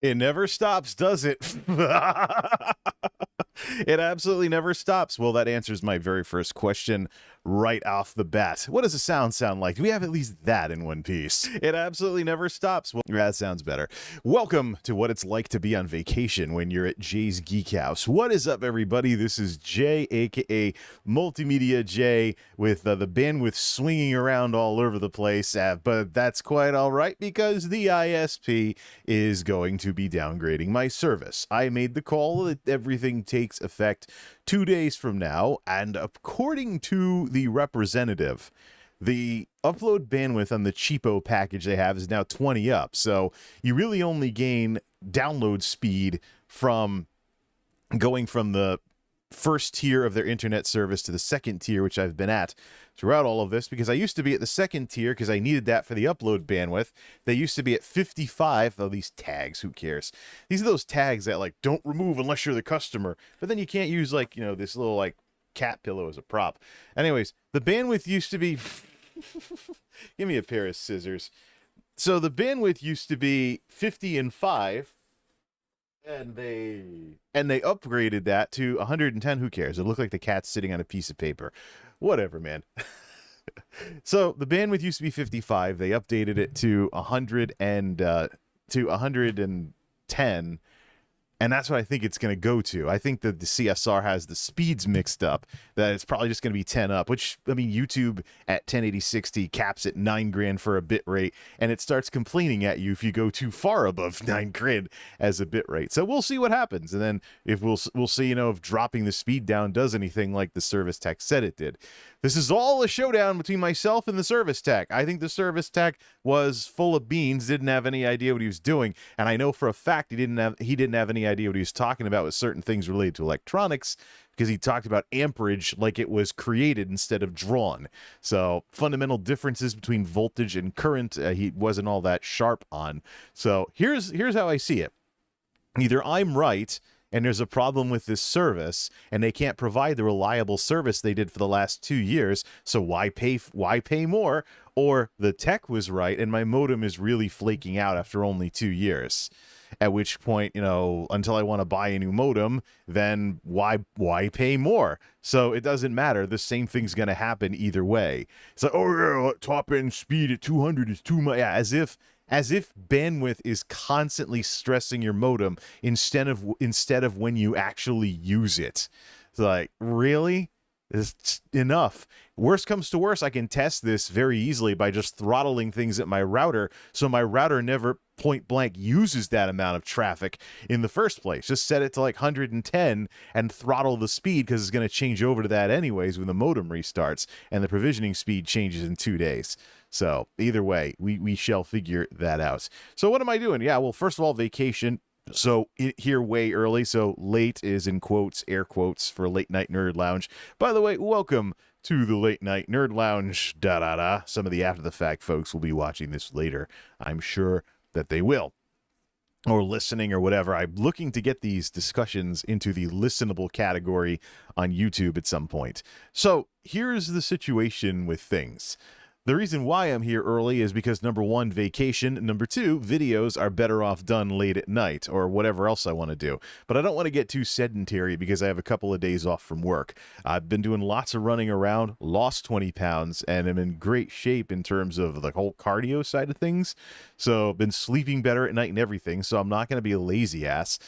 It never stops, does it? It absolutely never stops. Well, that answers my very first question right off the bat. What does a sound like? Do we have at least that in One Piece? It absolutely never stops. Well, that sounds better. Welcome to what it's like to be on vacation when you're at Jay's Geek House. What is up, everybody? This is Jay, aka MultimediaJay, with the bandwidth swinging around all over the place. But that's quite all right because the ISP is going to be downgrading my service. I made the call that everything takes effect 2 days from now, and according to the representative, the upload bandwidth on the cheapo package they have is now 20 up, so you really only gain download speed from going from the first tier of their internet service to the second tier, which I've been at throughout all of this, because I used to be at the second tier because I needed that for the upload bandwidth. They used to be at 55. Oh, these tags, who cares? These are those tags that, like, don't remove unless you're the customer, but then you can't use, like, you know, this little, like, cat pillow as a prop. Anyways, the bandwidth used to be give me a pair of scissors. So the bandwidth used to be 50 and 5, and they upgraded that to 110. Who cares? It looked like the cat's sitting on a piece of paper. Whatever, man. So the bandwidth used to be 55. They updated it to 110, and that's what I think it's going to go to. I think that the CSR has the speeds mixed up, that it's probably just going to be 10 up, which, I mean, YouTube at 1080/60 caps at 9 grand for a bit rate, and it starts complaining at you if you go too far above 9 grand as a bit rate. So we'll see what happens, and then if we'll see, you know, if dropping the speed down does anything like the service tech said it did. This is all a showdown between myself and the service tech. I think the service tech was full of beans, didn't have any idea what he was doing, and I know for a fact he didn't have any idea what he was talking about with certain things related to electronics, because he talked about amperage like it was created instead of drawn. So fundamental differences between voltage and current, he wasn't all that sharp on. So here's how I see it. Either I'm right and there's a problem with this service, and they can't provide the reliable service they did for the last 2 years, so why pay more? Or the tech was right, and my modem is really flaking out after only 2 years. At which point, you know, until I want to buy a new modem, then why pay more? So it doesn't matter. The same thing's going to happen either way. It's like, oh yeah, top end speed at 200 is too much. Yeah, as if bandwidth is constantly stressing your modem instead of when you actually use it. It's like, really? It's enough. Worst comes to worst, I can test this very easily by just throttling things at my router, so my router never point blank uses that amount of traffic in the first place. Just set it to like 110 and throttle the speed, because it's going to change over to that anyways when the modem restarts, and the provisioning speed changes in 2 days. So either way, we shall figure that out. So what am I doing? Yeah, well, first of all, vacation. So here way early, so late is in quotes, air quotes, for Late Night Nerd Lounge. By the way, welcome to the Late Night Nerd Lounge, Some of the after-the-fact folks will be watching this later. I'm sure that they will. Or listening or whatever. I'm looking to get these discussions into the listenable category on YouTube at some point. So here's the situation with things. The reason why I'm here early is because, number one, vacation. Number two, videos are better off done late at night or whatever else I want to do. But I don't want to get too sedentary because I have a couple of days off from work. I've been doing lots of running around, lost 20 pounds, and I'm in great shape in terms of the whole cardio side of things. So I've been sleeping better at night and everything, so I'm not going to be a lazy ass.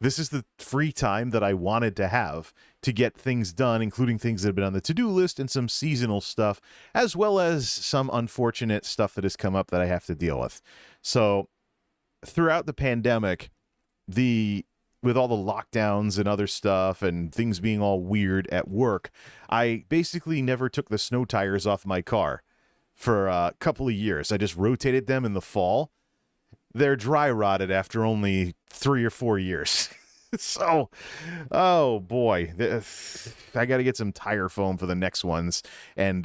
This is the free time that I wanted to have to get things done, including things that have been on the to-do list and some seasonal stuff, as well as some unfortunate stuff that has come up that I have to deal with. So throughout the pandemic, with all the lockdowns and other stuff and things being all weird at work, I basically never took the snow tires off my car for a couple of years. I just rotated them in the fall. They're dry rotted after only 3 or 4 years. So, oh boy, I got to get some tire foam for the next ones, and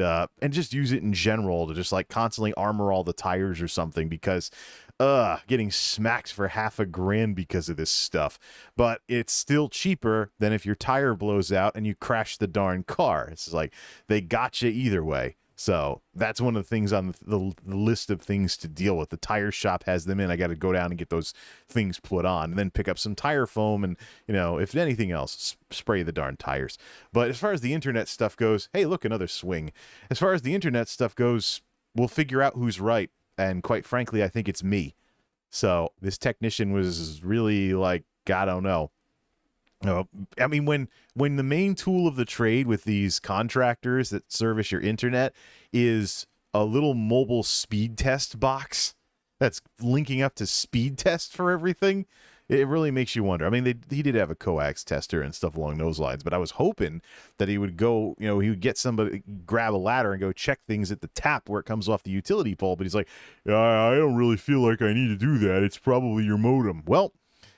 just use it in general to just like constantly armor all the tires or something, because getting smacked for $500 because of this stuff. But it's still cheaper than if your tire blows out and you crash the darn car. It's like they got you either way. So that's one of the things on the list of things to deal with. The tire shop has them in. I got to go down and get those things put on, and then pick up some tire foam, and if anything else, spray the darn tires. But as far as the internet stuff goes, hey, look, another swing. As far as the internet stuff goes, we'll figure out who's right, and quite frankly, I think it's me. So this technician was really like, I don't know. I mean, when the main tool of the trade with these contractors that service your internet is a little mobile speed test box that's linking up to speed test for everything, it really makes you wonder. I mean, he did have a coax tester and stuff along those lines, but I was hoping that he would go, he would get somebody, grab a ladder and go check things at the tap where it comes off the utility pole. But he's like, I don't really feel like I need to do that. It's probably your modem. Well,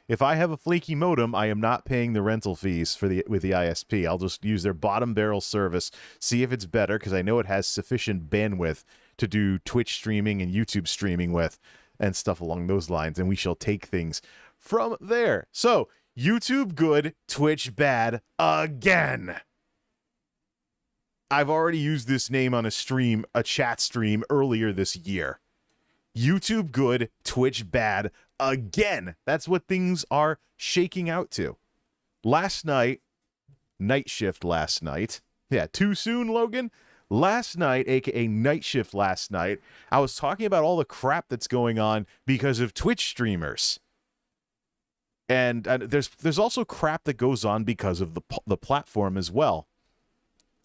if I have a flaky modem, I am not paying the rental fees with the ISP. I'll just use their bottom barrel service, see if it's better, because I know it has sufficient bandwidth to do Twitch streaming and YouTube streaming with and stuff along those lines, and we shall take things from there. So, YouTube good, Twitch bad again. I've already used this name on a chat stream earlier this year. YouTube good, Twitch bad again. That's what things are shaking out to. Last night, night shift last night. Yeah, too soon, Logan? Last night, aka night shift last night, I was talking about all the crap that's going on because of Twitch streamers. And there's also crap that goes on because of the platform as well.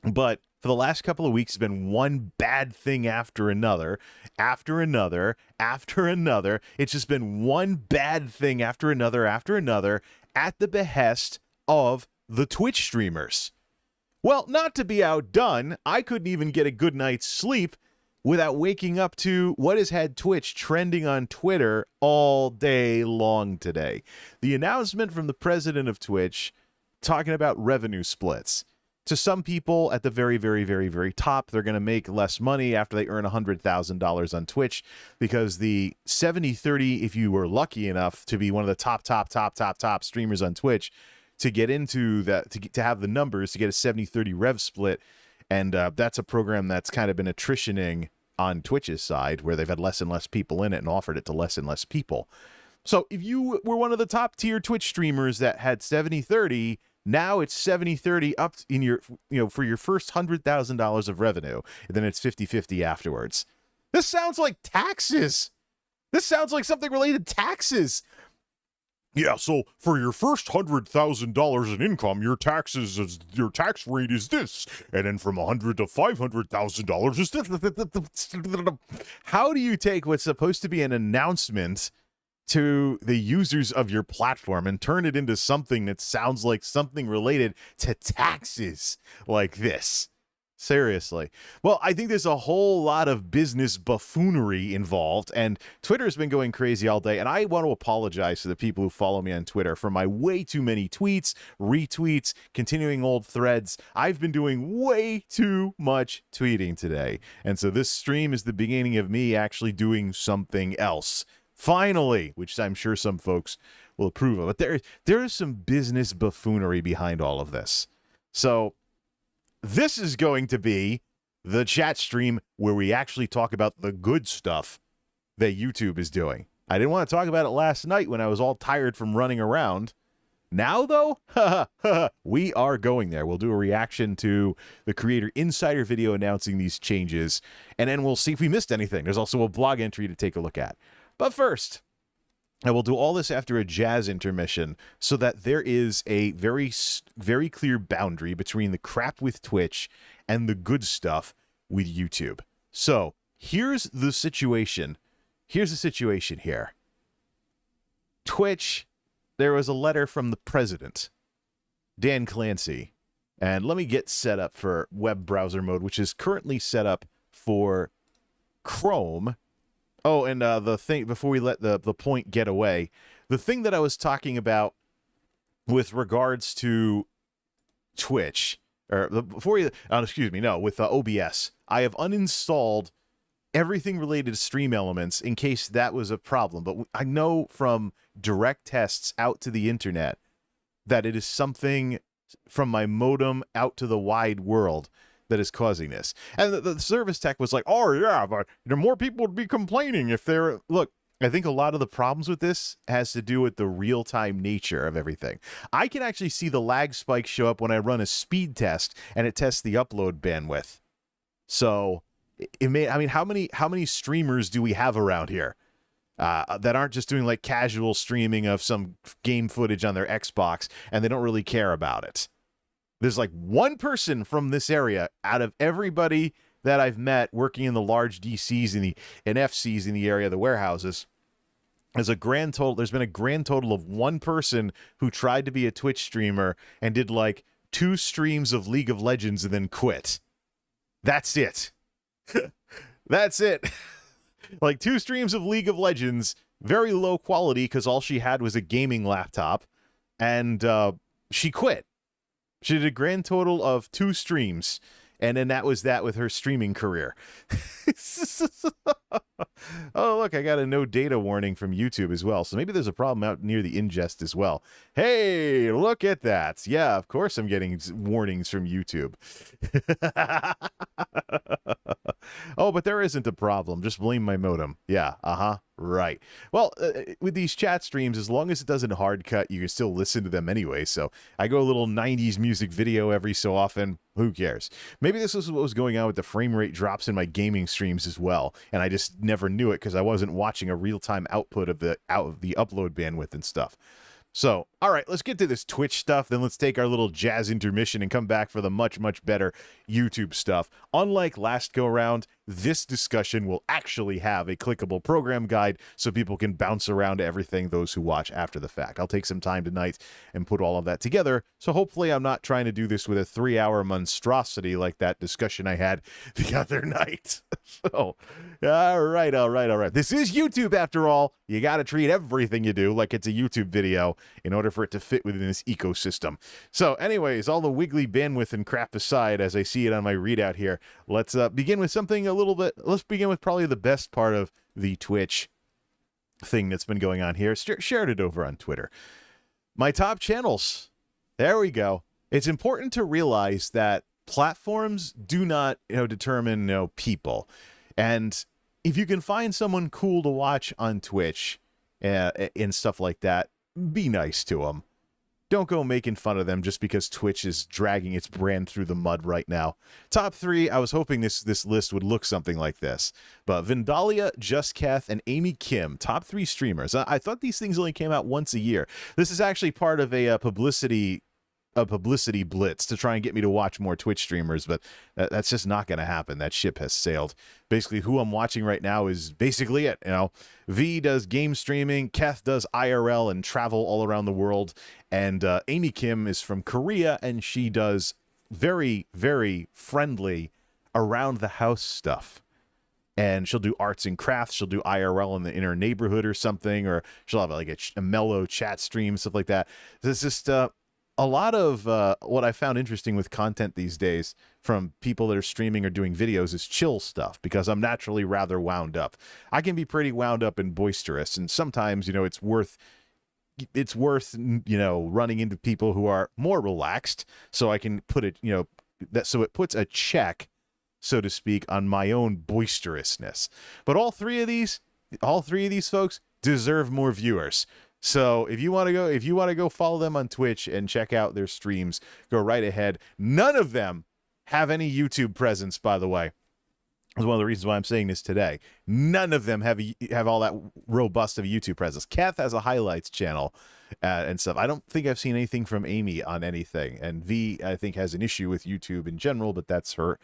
But for the last couple of weeks, it's been one bad thing after another, after another, after another. It's just been one bad thing after another, at the behest of the Twitch streamers. Well, not to be outdone, I couldn't even get a good night's sleep without waking up to what has had Twitch trending on Twitter all day long today. The announcement from the president of Twitch talking about revenue splits. To some people at the very, very, very, very top, they're going to make less money after they earn $100,000 on Twitch, because the 70-30, if you were lucky enough to be one of the top streamers on Twitch, to get into that, to have the numbers, to get a 70-30 rev split, and that's a program that's kind of been attritioning on Twitch's side, where they've had less and less people in it and offered it to less and less people. So if you were one of the top tier Twitch streamers that had 70-30, now it's 70-30 up in your, for your first $100,000 of revenue, and then it's 50-50 afterwards. This sounds like taxes. This sounds like something related to taxes. Yeah, so for your first $100,000 in income, your tax rate is this, and then from $100,000 to $500,000 is this. How do you take what's supposed to be an announcement to the users of your platform and turn it into something that sounds like something related to taxes like this? Seriously. Well, I think there's a whole lot of business buffoonery involved, and Twitter has been going crazy all day, and I want to apologize to the people who follow me on Twitter for my way too many tweets, retweets, continuing old threads. I've been doing way too much tweeting today, and so this stream is the beginning of me actually doing something else. Finally, which I'm sure some folks will approve of. But there is some business buffoonery behind all of this. So this is going to be the chat stream where we actually talk about the good stuff that YouTube is doing. I didn't want to talk about it last night when I was all tired from running around. Now, though, we are going there. We'll do a reaction to the Creator Insider video announcing these changes, and then we'll see if we missed anything. There's also a blog entry to take a look at. But first, I will do all this after a jazz intermission so that there is a very, very clear boundary between the crap with Twitch and the good stuff with YouTube. So here's the situation. Here's the situation here. Twitch, there was a letter from the president, Dan Clancy, and let me get set up for web browser mode, which is currently set up for Chrome. Oh, and the thing, before we let the point get away, the thing that I was talking about with regards to Twitch, or before you, excuse me, no, with OBS, I have uninstalled everything related to Stream Elements in case that was a problem. But I know from direct tests out to the internet that it is something from my modem out to the wide world that is causing this. And the service tech was like, oh yeah, but more people would be complaining if they're... Look, I think a lot of the problems with this has to do with the real-time nature of everything. I can actually see the lag spike show up when I run a speed test and it tests the upload bandwidth. So it may, I mean, how many streamers do we have around here that aren't just doing like casual streaming of some game footage on their Xbox and they don't really care about it? There's like one person from this area out of everybody that I've met working in the large DCs and FCs in the area, the warehouses. There's been a grand total of one person who tried to be a Twitch streamer and did like 2 streams of League of Legends and then quit. That's it. That's it. Like 2 streams of League of Legends, very low quality because all she had was a gaming laptop, and she quit. She did a grand total of 2 streams, and then that was that with her streaming career. Oh, look, I got a no data warning from YouTube as well. So maybe there's a problem out near the ingest as well. Hey, look at that. Yeah, of course I'm getting warnings from YouTube. Oh, but there isn't a problem. Just blame my modem. Yeah, right. Well, with these chat streams, as long as it doesn't hard cut, you can still listen to them anyway. So I go a little 90s music video every so often. Who cares? Maybe this is what was going on with the frame rate drops in my gaming streams as well, and I just never knew it because I wasn't watching a real-time output of the upload bandwidth and stuff. So, all right, let's get to this Twitch stuff. Then let's take our little jazz intermission and come back for the much, much better YouTube stuff. Unlike last go-around, this discussion will actually have a clickable program guide so people can bounce around to everything, those who watch after the fact. I'll take some time tonight and put all of that together. So hopefully I'm not trying to do this with a 3-hour monstrosity like that discussion I had the other night. So, all right. This is YouTube after all. You got to treat everything you do like it's a YouTube video in order for it to fit within this ecosystem. So anyways, all the wiggly bandwidth and crap aside, as I see it on my readout here, let's begin with something a little bit. Let's begin with probably the best part of the Twitch thing that's been going on here. Shared it over on Twitter. My top channels. There we go. It's important to realize that platforms do not, determine, people. And if you can find someone cool to watch on Twitch and stuff like that, be nice to them. Don't go making fun of them just because Twitch is dragging its brand through the mud right now. Top 3, I was hoping this list would look something like this. But Vindalia, JustKath, and Amy Kim, top 3 streamers. I thought these things only came out once a year. This is actually part of a publicity blitz to try and get me to watch more Twitch streamers, but that's just not going to happen. That ship has sailed. Basically, who I'm watching right now is basically it. V does game streaming, Kath does IRL and travel all around the world, and Amy Kim is from Korea, and she does very, very friendly around the house stuff. And she'll do arts and crafts. She'll do IRL in her neighborhood or something, or she'll have like a mellow chat stream, stuff like that. It's just a lot of what I found interesting with content these days from people that are streaming or doing videos is chill stuff, because I'm naturally rather wound up. I can be pretty wound up and boisterous, and sometimes, it's worth running into people who are more relaxed, so I can put it, so it puts a check, so to speak, on my own boisterousness. But all three of these folks deserve more viewers. So if you want to go follow them on Twitch and check out their streams, go right ahead. None of them have any YouTube presence, by the way. That's one of the reasons why I'm saying this today. None of them have all that robust of a YouTube presence. Kath has a highlights channel and stuff. I don't think I've seen anything from Amy on anything. And V, I think, has an issue with YouTube in general, but that's her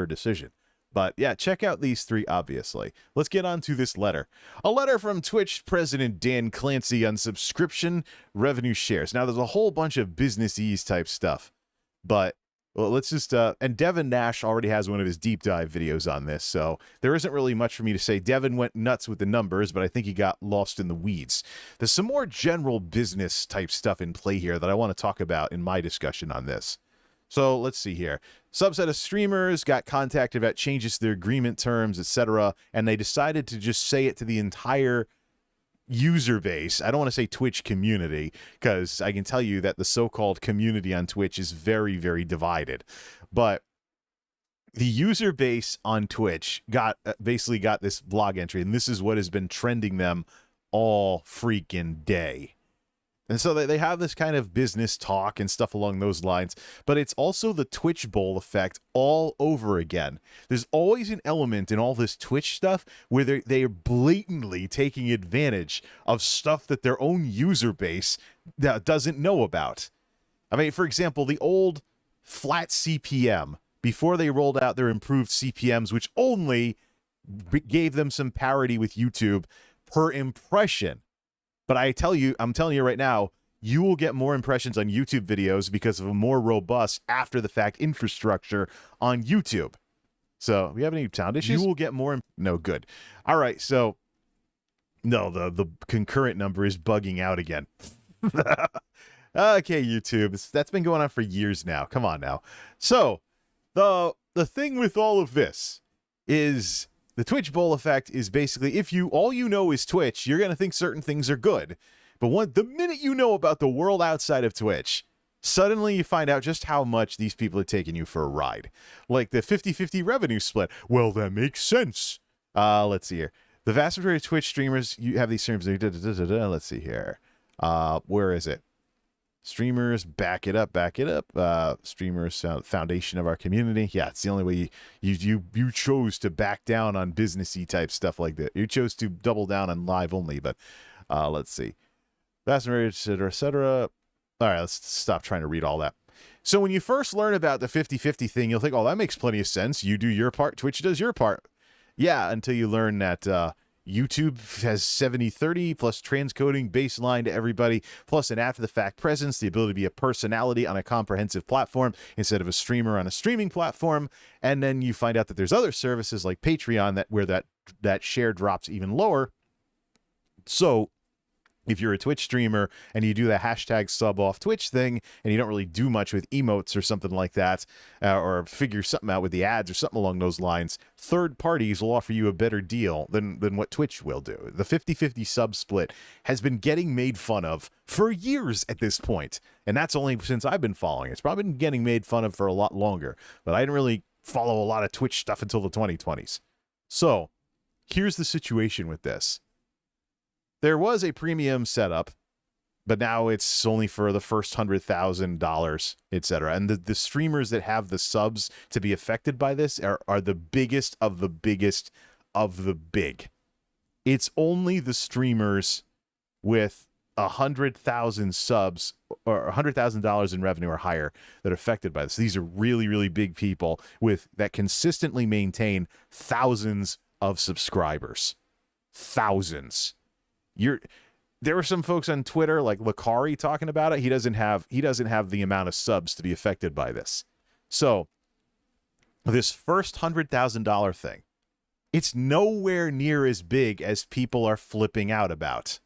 decision. But yeah, check out these 3, obviously. Let's get on to this letter. A letter from Twitch President Dan Clancy on subscription revenue shares. Now, there's a whole bunch of business-ese type stuff. But well, let's just... and Devin Nash already has one of his deep dive videos on this, so there isn't really much for me to say. Devin went nuts with the numbers, but I think he got lost in the weeds. There's some more general business type stuff in play here that I want to talk about in my discussion on this. So let's see here. Subset of streamers got contacted about changes to their agreement terms, etc., and they decided to just say it to the entire user base. I don't want to say Twitch community, because I can tell you that the so-called community on Twitch is very, very divided. But the user base on Twitch basically got this blog entry, and this is what has been trending them all freaking day. And so they have this kind of business talk and stuff along those lines, but it's also the Twitch bowl effect all over again. There's always an element in all this Twitch stuff where they're blatantly taking advantage of stuff that their own user base doesn't know about. I mean, for example, the old flat CPM, before they rolled out their improved CPMs, which only gave them some parity with YouTube per impression. But I'm telling you right now, you will get more impressions on YouTube videos because of a more robust after-the-fact infrastructure on YouTube. So, we have any sound issues? You will get more. No, good. All right, so no, the concurrent number is bugging out again. Okay, YouTube, that's been going on for years now. Come on now. So, the thing with all of this is the Twitch bowl effect is basically, if all you know is Twitch, you're going to think certain things are good. But the minute you know about the world outside of Twitch, suddenly you find out just how much these people are taking you for a ride. Like the 50-50 revenue split. Well, that makes sense. Let's see here. The vast majority of Twitch streamers, you have these terms. Let's see here. Where is it? Streamers, back it up. Streamers, foundation of our community. Yeah, it's the only way you chose to back down on businessy type stuff like that. You chose to double down on live only, but let's see. Vast majority, etc., etc. All right, let's stop trying to read all that. So when you first learn about the 50-50 thing, you'll think, oh, that makes plenty of sense. You do your part, Twitch does your part. Yeah, until you learn that YouTube has 70-30 plus transcoding baseline to everybody, plus an after-the-fact presence, the ability to be a personality on a comprehensive platform instead of a streamer on a streaming platform. And then you find out that there's other services like Patreon where that share drops even lower. So if you're a Twitch streamer and you do the hashtag sub off Twitch thing and you don't really do much with emotes or something like that, or figure something out with the ads or something along those lines, third parties will offer you a better deal than what Twitch will do. The 50-50 sub split has been getting made fun of for years at this point, and that's only since I've been following. It's probably been getting made fun of for a lot longer, but I didn't really follow a lot of Twitch stuff until the 2020s. So here's the situation with this. There was a premium setup, but now it's only for the first $100,000, etc. And the streamers that have the subs to be affected by this are the biggest of the biggest of the big. It's only the streamers with 100,000 subs or $100,000 in revenue or higher that are affected by this. These are really, really big people that consistently maintain thousands of subscribers. Thousands. There were some folks on Twitter like Lakari talking about it. He doesn't have the amount of subs to be affected by this. So this first $100,000 thing, it's nowhere near as big as people are flipping out about.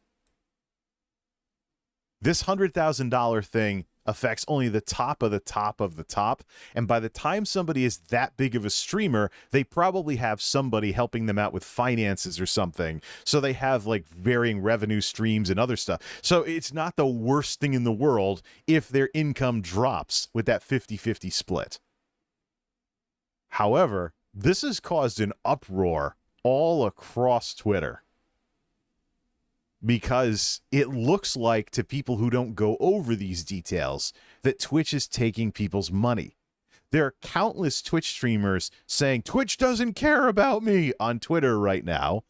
This $100,000 thing affects only the top of the top of the top, and by the time somebody is that big of a streamer, they probably have somebody helping them out with finances or something, so they have like varying revenue streams and other stuff. So it's not the worst thing in the world if their income drops with that 50-50 split. However, this has caused an uproar all across Twitter, because it looks like, to people who don't go over these details, that Twitch is taking people's money. There are countless Twitch streamers saying, Twitch doesn't care about me on Twitter right now,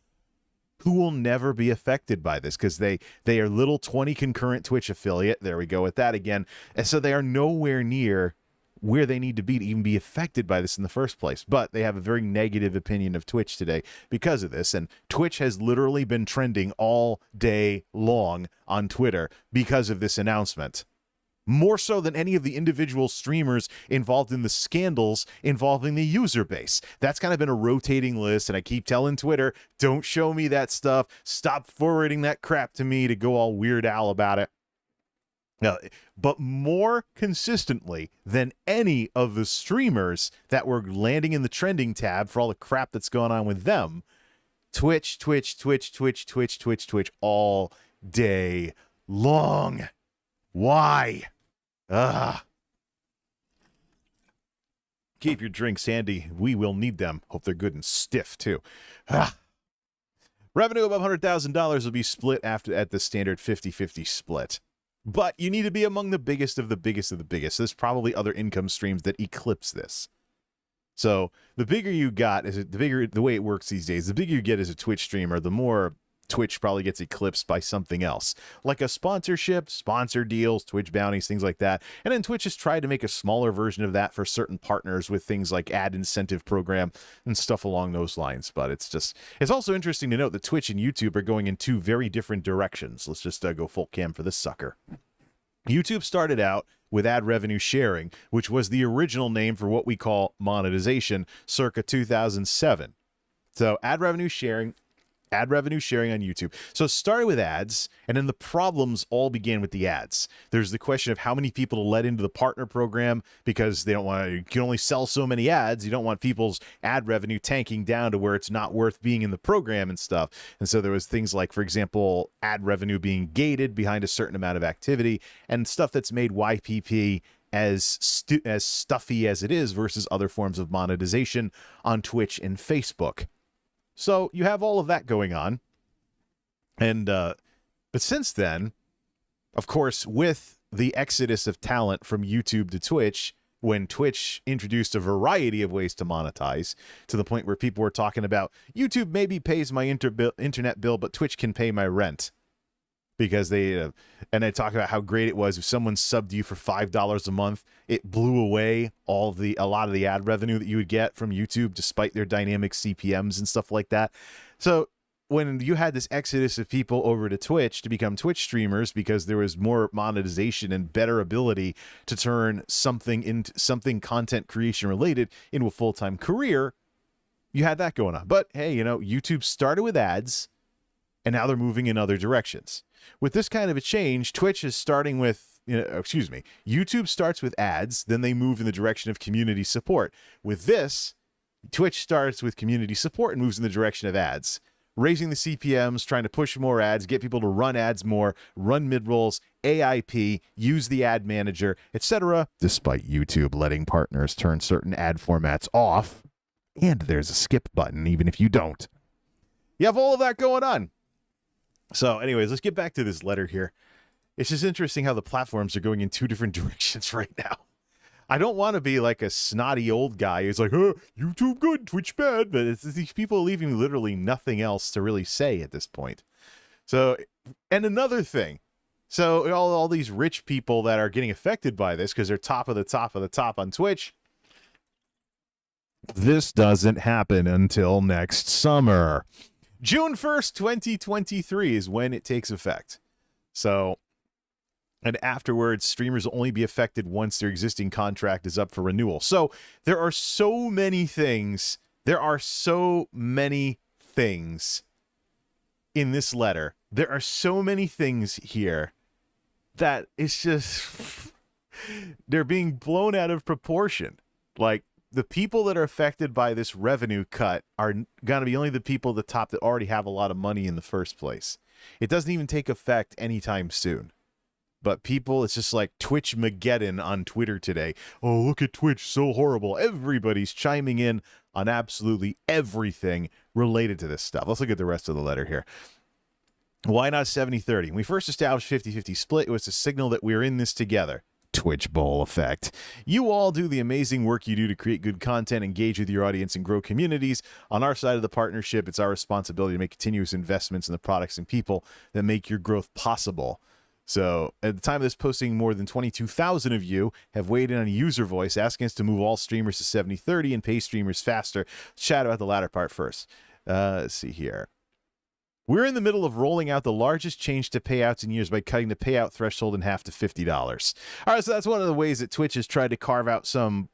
who will never be affected by this because they are little 20 concurrent Twitch affiliate. There we go with that again. And so they are nowhere near where they need to be to even be affected by this in the first place. But they have a very negative opinion of Twitch today because of this. And Twitch has literally been trending all day long on Twitter because of this announcement. More so than any of the individual streamers involved in the scandals involving the user base. That's kind of been a rotating list, and I keep telling Twitter, don't show me that stuff. Stop forwarding that crap to me to go all Weird Al about it. But more consistently than any of the streamers that were landing in the trending tab for all the crap that's going on with them, Twitch all day long. Why? Keep your drinks handy. We will need them. Hope they're good and stiff, too. Revenue above $100,000 will be split at the standard 50-50 split. But you need to be among the biggest of the biggest of the biggest. There's probably other income streams that eclipse this. So the bigger you got, the way it works these days, the bigger you get as a Twitch streamer, the more Twitch probably gets eclipsed by something else, like a sponsorship, sponsor deals, Twitch bounties, things like that. And then Twitch has tried to make a smaller version of that for certain partners with things like ad incentive program and stuff along those lines. But it's also interesting to note that Twitch and YouTube are going in two very different directions. Let's just go full cam for this sucker. YouTube started out with ad revenue sharing, which was the original name for what we call monetization circa 2007. So ad revenue sharing on YouTube. So it started with ads, and then the problems all began with the ads. There's the question of how many people to let into the partner program, because they don't want to, you can only sell so many ads. You don't want people's ad revenue tanking down to where it's not worth being in the program and stuff. And so there was things like, for example, ad revenue being gated behind a certain amount of activity, and stuff that's made YPP as stuffy as it is versus other forms of monetization on Twitch and Facebook. So you have all of that going on. And but since then, of course, with the exodus of talent from YouTube to Twitch, when Twitch introduced a variety of ways to monetize, to the point where people were talking about, YouTube maybe pays my internet bill, but Twitch can pay my rent. Because they talk about how great it was if someone subbed you for $5 a month, it blew away a lot of the ad revenue that you would get from YouTube, despite their dynamic CPMs and stuff like that. So when you had this exodus of people over to Twitch to become Twitch streamers, because there was more monetization and better ability to turn something content creation related into a full-time career, you had that going on. But hey, YouTube started with ads, and now they're moving in other directions. With this kind of a change, Twitch is starting with, YouTube starts with ads, then they move in the direction of community support. With this, Twitch starts with community support and moves in the direction of ads, raising the CPMs, trying to push more ads, get people to run ads more, run mid-rolls, AIP, use the ad manager, etc. Despite YouTube letting partners turn certain ad formats off, and there's a skip button even if you don't. You have all of that going on. So anyways, let's get back to this letter here. It's just interesting how the platforms are going in two different directions right now. I don't want to be like a snotty old guy who's like, YouTube good, Twitch bad, but it's these people leaving literally nothing else to really say at this point. So, and another thing, so all these rich people that are getting affected by this because they're top of the top of the top on Twitch, this doesn't happen until next summer. June 1st, 2023 is when it takes effect. So, and afterwards, streamers will only be affected once their existing contract is up for renewal. So there are so many things. There are so many things in this letter. There are so many things here that it's just, they're being blown out of proportion. Like, the people that are affected by this revenue cut are going to be only the people at the top that already have a lot of money in the first place. It doesn't even take effect anytime soon. But people, it's just like Twitch-mageddon on Twitter today. Oh, look at Twitch, so horrible. Everybody's chiming in on absolutely everything related to this stuff. Let's look at the rest of the letter here. Why not 70-30? When we first established 50-50 split, it was to signal that we're in this together. Twitch Bowl effect. You all do the amazing work you do to create good content, engage with your audience, and grow communities. On our side of the partnership, it's our responsibility to make continuous investments in the products and people that make your growth possible. So at the time of this posting, more than 22,000 of you have weighed in on a user voice asking us to move all streamers to 70-30 and pay streamers faster. Let's chat about the latter part first. Let's see here. We're in the middle of rolling out the largest change to payouts in years by cutting the payout threshold in half to $50. All right, so that's one of the ways that Twitch has tried to carve out some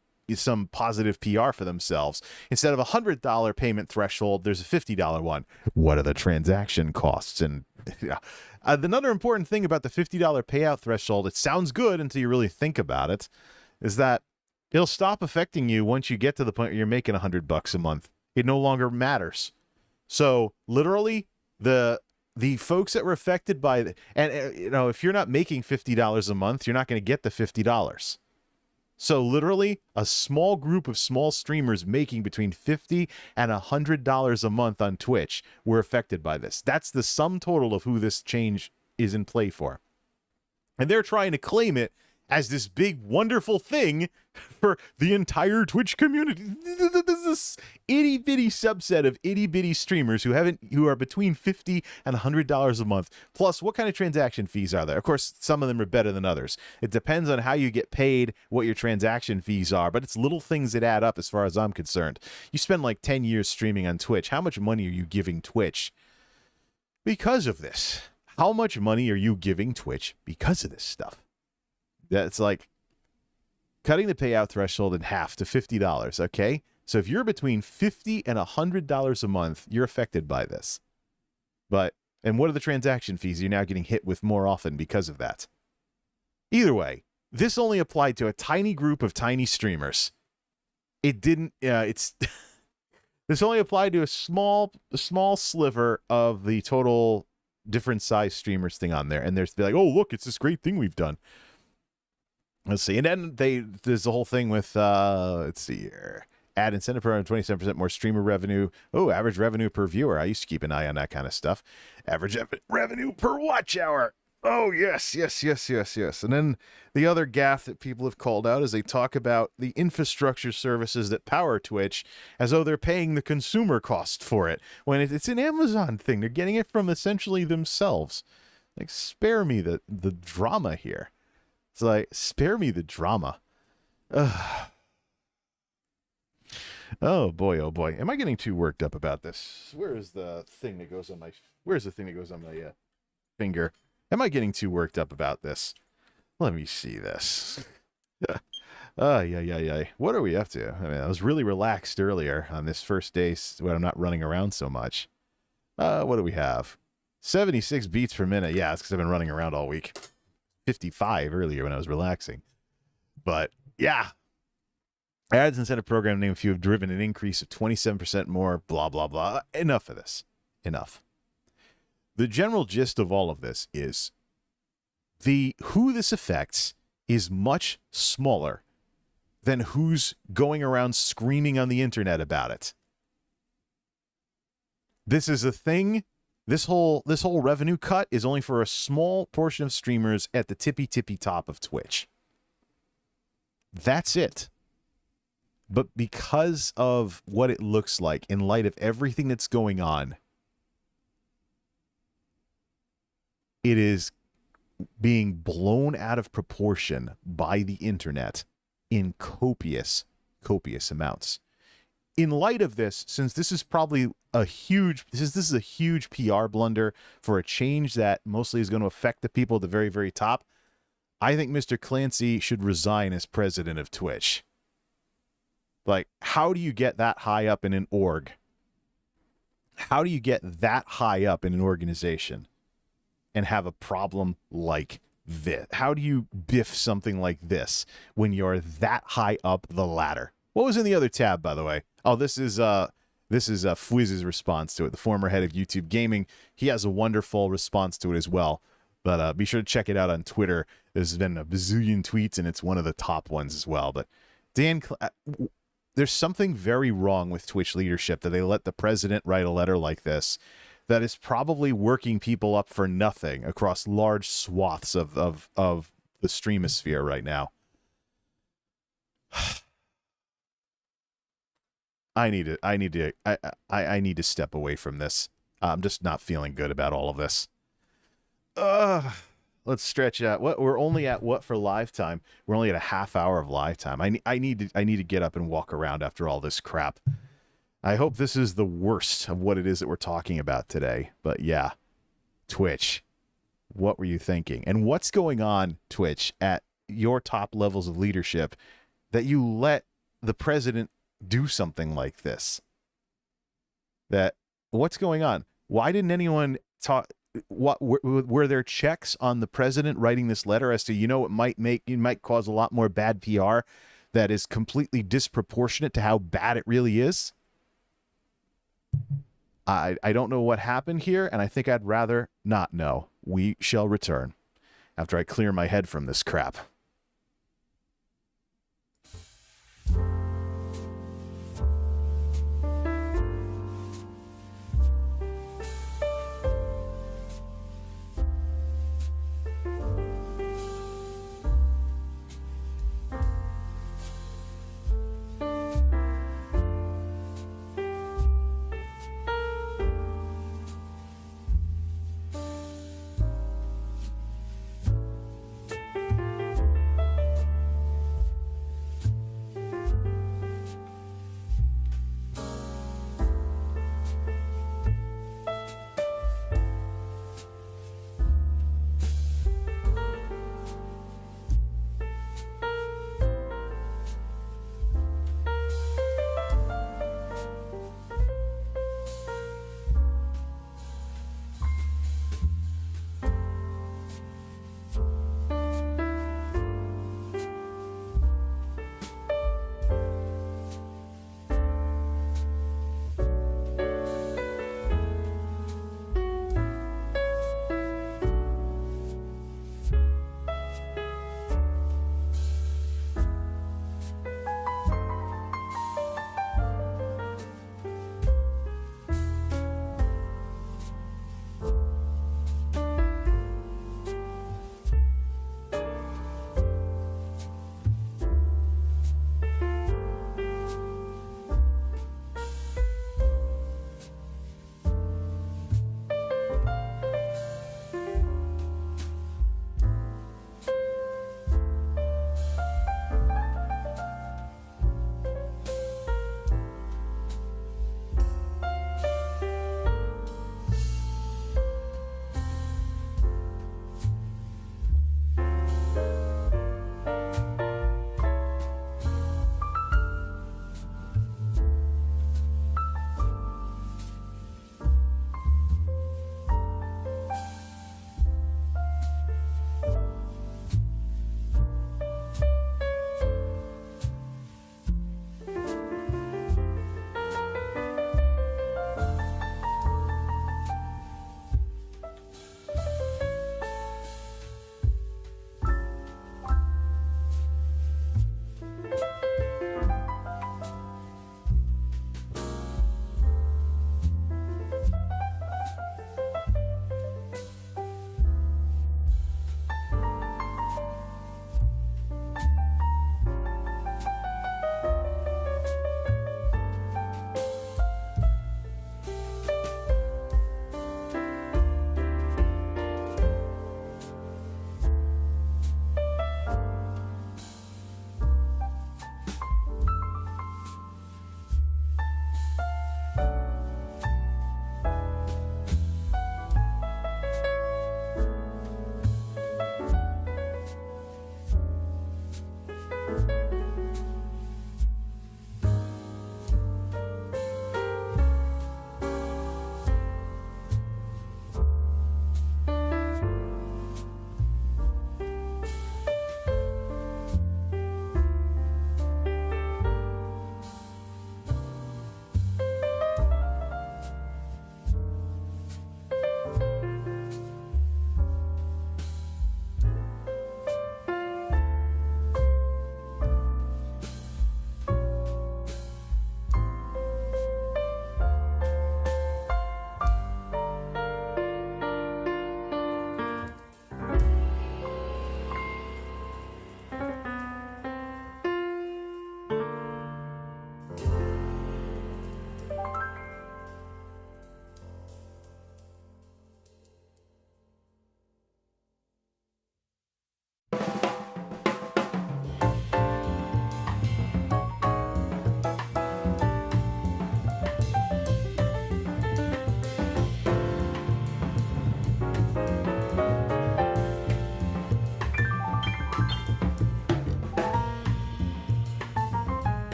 positive PR for themselves. Instead of a $100 payment threshold, there's a $50 one. What are the transaction costs? And another important thing about the $50 payout threshold, it sounds good until you really think about it, is that it'll stop affecting you once you get to the point where you're making $100 a month. It no longer matters. So literally, the folks that were affected by and if you're not making $50 a month, you're not going to get the $50. So literally a small group of small streamers making between $50 and $100 a month on Twitch were affected by this. That's the sum total of who this change is in play for. And they're trying to claim it as this big, wonderful thing for the entire Twitch community. This itty-bitty subset of itty-bitty streamers who are between $50 and $100 a month. Plus, what kind of transaction fees are there? Of course, some of them are better than others. It depends on how you get paid, what your transaction fees are, but it's little things that add up as far as I'm concerned. You spend like 10 years streaming on Twitch. How much money are you giving Twitch because of this? How much money are you giving Twitch because of this stuff? That's like cutting the payout threshold in half to $50, okay? So if you're between $50 and $100 a month, you're affected by this. And what are the transaction fees you're now getting hit with more often because of that? Either way, this only applied to a tiny group of tiny streamers. It didn't, this only applied to a small sliver of the total different size streamers thing on there. And they're like, oh, look, it's this great thing we've done. Let's see. And then there's the whole thing with, let's see here. Ad incentive program, 27% more streamer revenue. Oh, average revenue per viewer. I used to keep an eye on that kind of stuff. Average revenue per watch hour. Oh, yes. And then the other gaffe that people have called out is they talk about the infrastructure services that power Twitch as though they're paying the consumer cost for it, when it's an Amazon thing. They're getting it from essentially themselves. Like, spare me the drama here. It's like, spare me the drama. Ugh. Oh boy. Am I getting too worked up about this? Where's the thing that goes on my finger? Am I getting too worked up about this? Let me see this. Yeah. What are we up to? I mean, I was really relaxed earlier on this first day when I'm not running around so much. What do we have? 76 beats per minute. Yeah, that's because I've been running around all week. 55 earlier when I was relaxing. But yeah. Ads incentive program name if you have driven an increase of 27% more, blah, blah, blah. Enough of this. Enough. The general gist of all of this is who this affects is much smaller than who's going around screaming on the internet about it. This is a thing. This whole revenue cut is only for a small portion of streamers at the tippy top of Twitch. That's it. But because of what it looks like in light of everything that's going on, it is being blown out of proportion by the internet in copious amounts. In light of this, since this is probably this is a huge PR blunder for a change that mostly is going to affect the people at the very, very top, I think Mr. Clancy should resign as president of Twitch. Like, how do you get that high up in an org? How do you get that high up in an organization and have a problem like this? How do you biff something like this when you're that high up the ladder? What was in the other tab, by the way? Oh, this is Fwizz's response to it, the former head of YouTube Gaming. He has a wonderful response to it as well. But be sure to check it out on Twitter. There's been a bazillion tweets, and it's one of the top ones as well. But there's something very wrong with Twitch leadership that they let the president write a letter like this that is probably working people up for nothing across large swaths of the streamosphere right now. I need to step away from this. I'm just not feeling good about all of this. Let's stretch out. We're only at what for live time? We're only at a half hour of live time. I need to get up and walk around after all this crap. I hope this is the worst of what it is that we're talking about today. But yeah, Twitch. What were you thinking? And what's going on, Twitch, at your top levels of leadership that you let the president do something like this? What's going on? Why didn't anyone talk? What were there checks on the president writing this letter as to, it might cause a lot more bad PR that is completely disproportionate to how bad it really is? I don't know what happened here, and I think I'd rather not know. We shall return after I clear my head from this crap.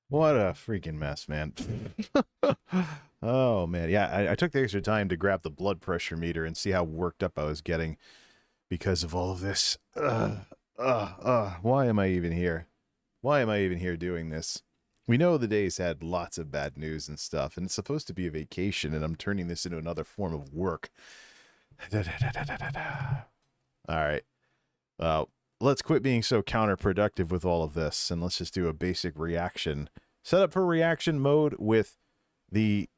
What a freaking mess, man. Oh, man. Yeah, I took the extra time to grab the blood pressure meter and see how worked up I was getting because of all of this. Why am I even here? Why am I even here doing this? We know the days had lots of bad news and stuff, and it's supposed to be a vacation, and I'm turning this into another form of work. All right. Let's quit being so counterproductive with all of this, and let's just do a basic reaction. Set up for reaction mode with the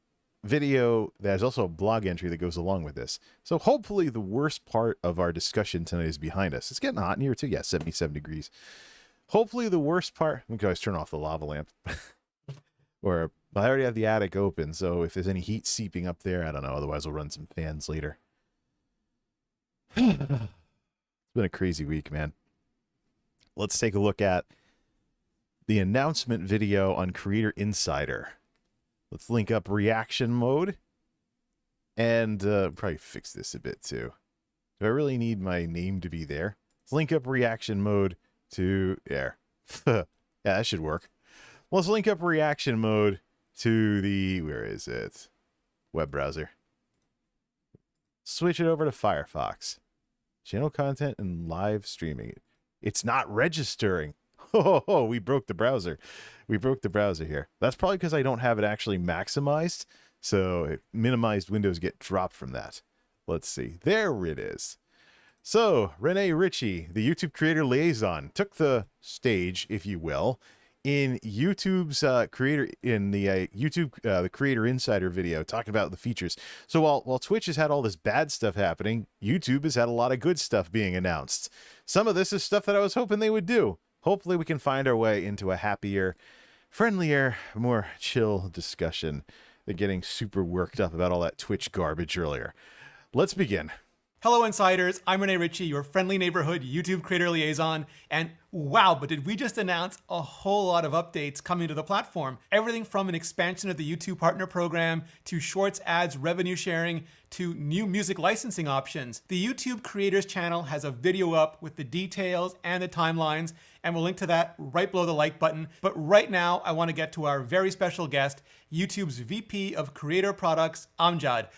video. There's also a blog entry that goes along with this. So hopefully the worst part of our discussion tonight is behind us. It's getting hot in here too. Yeah, 77 degrees. Hopefully the worst part... We can always turn off the lava lamp. Or I already have the attic open, so if there's any heat seeping up there, I don't know. Otherwise we'll run some fans later. It's been a crazy week, man. Let's take a look at the announcement video on Creator Insider. Let's link up reaction mode. And probably fix this a bit too. Do I really need my name to be there? Let's link up reaction mode to there. Yeah, that should work. Let's link up reaction mode to the, where is it? Web browser. Switch it over to Firefox. Channel content and live streaming. It's not registering. Oh, we broke the browser. We broke the browser here. That's probably because I don't have it actually maximized. So minimized windows get dropped from that. Let's see. There it is. So Rene Ritchie, the YouTube creator liaison, took the stage, if you will, in YouTube's the Creator Insider video, talking about the features. So while Twitch has had all this bad stuff happening, YouTube has had a lot of good stuff being announced. Some of this is stuff that I was hoping they would do. Hopefully we can find our way into a happier, friendlier, more chill discussion than getting super worked up about all that Twitch garbage earlier. Let's begin. Hello Insiders, I'm Rene Ritchie, your friendly neighborhood YouTube creator liaison, and wow, but did we just announce a whole lot of updates coming to the platform. Everything from an expansion of the YouTube Partner Program, to Shorts ads revenue sharing, to new music licensing options. The YouTube Creators channel has a video up with the details and the timelines, and we'll link to that right below the like button. But right now, I want to get to our very special guest, YouTube's VP of Creator Products, Amjad.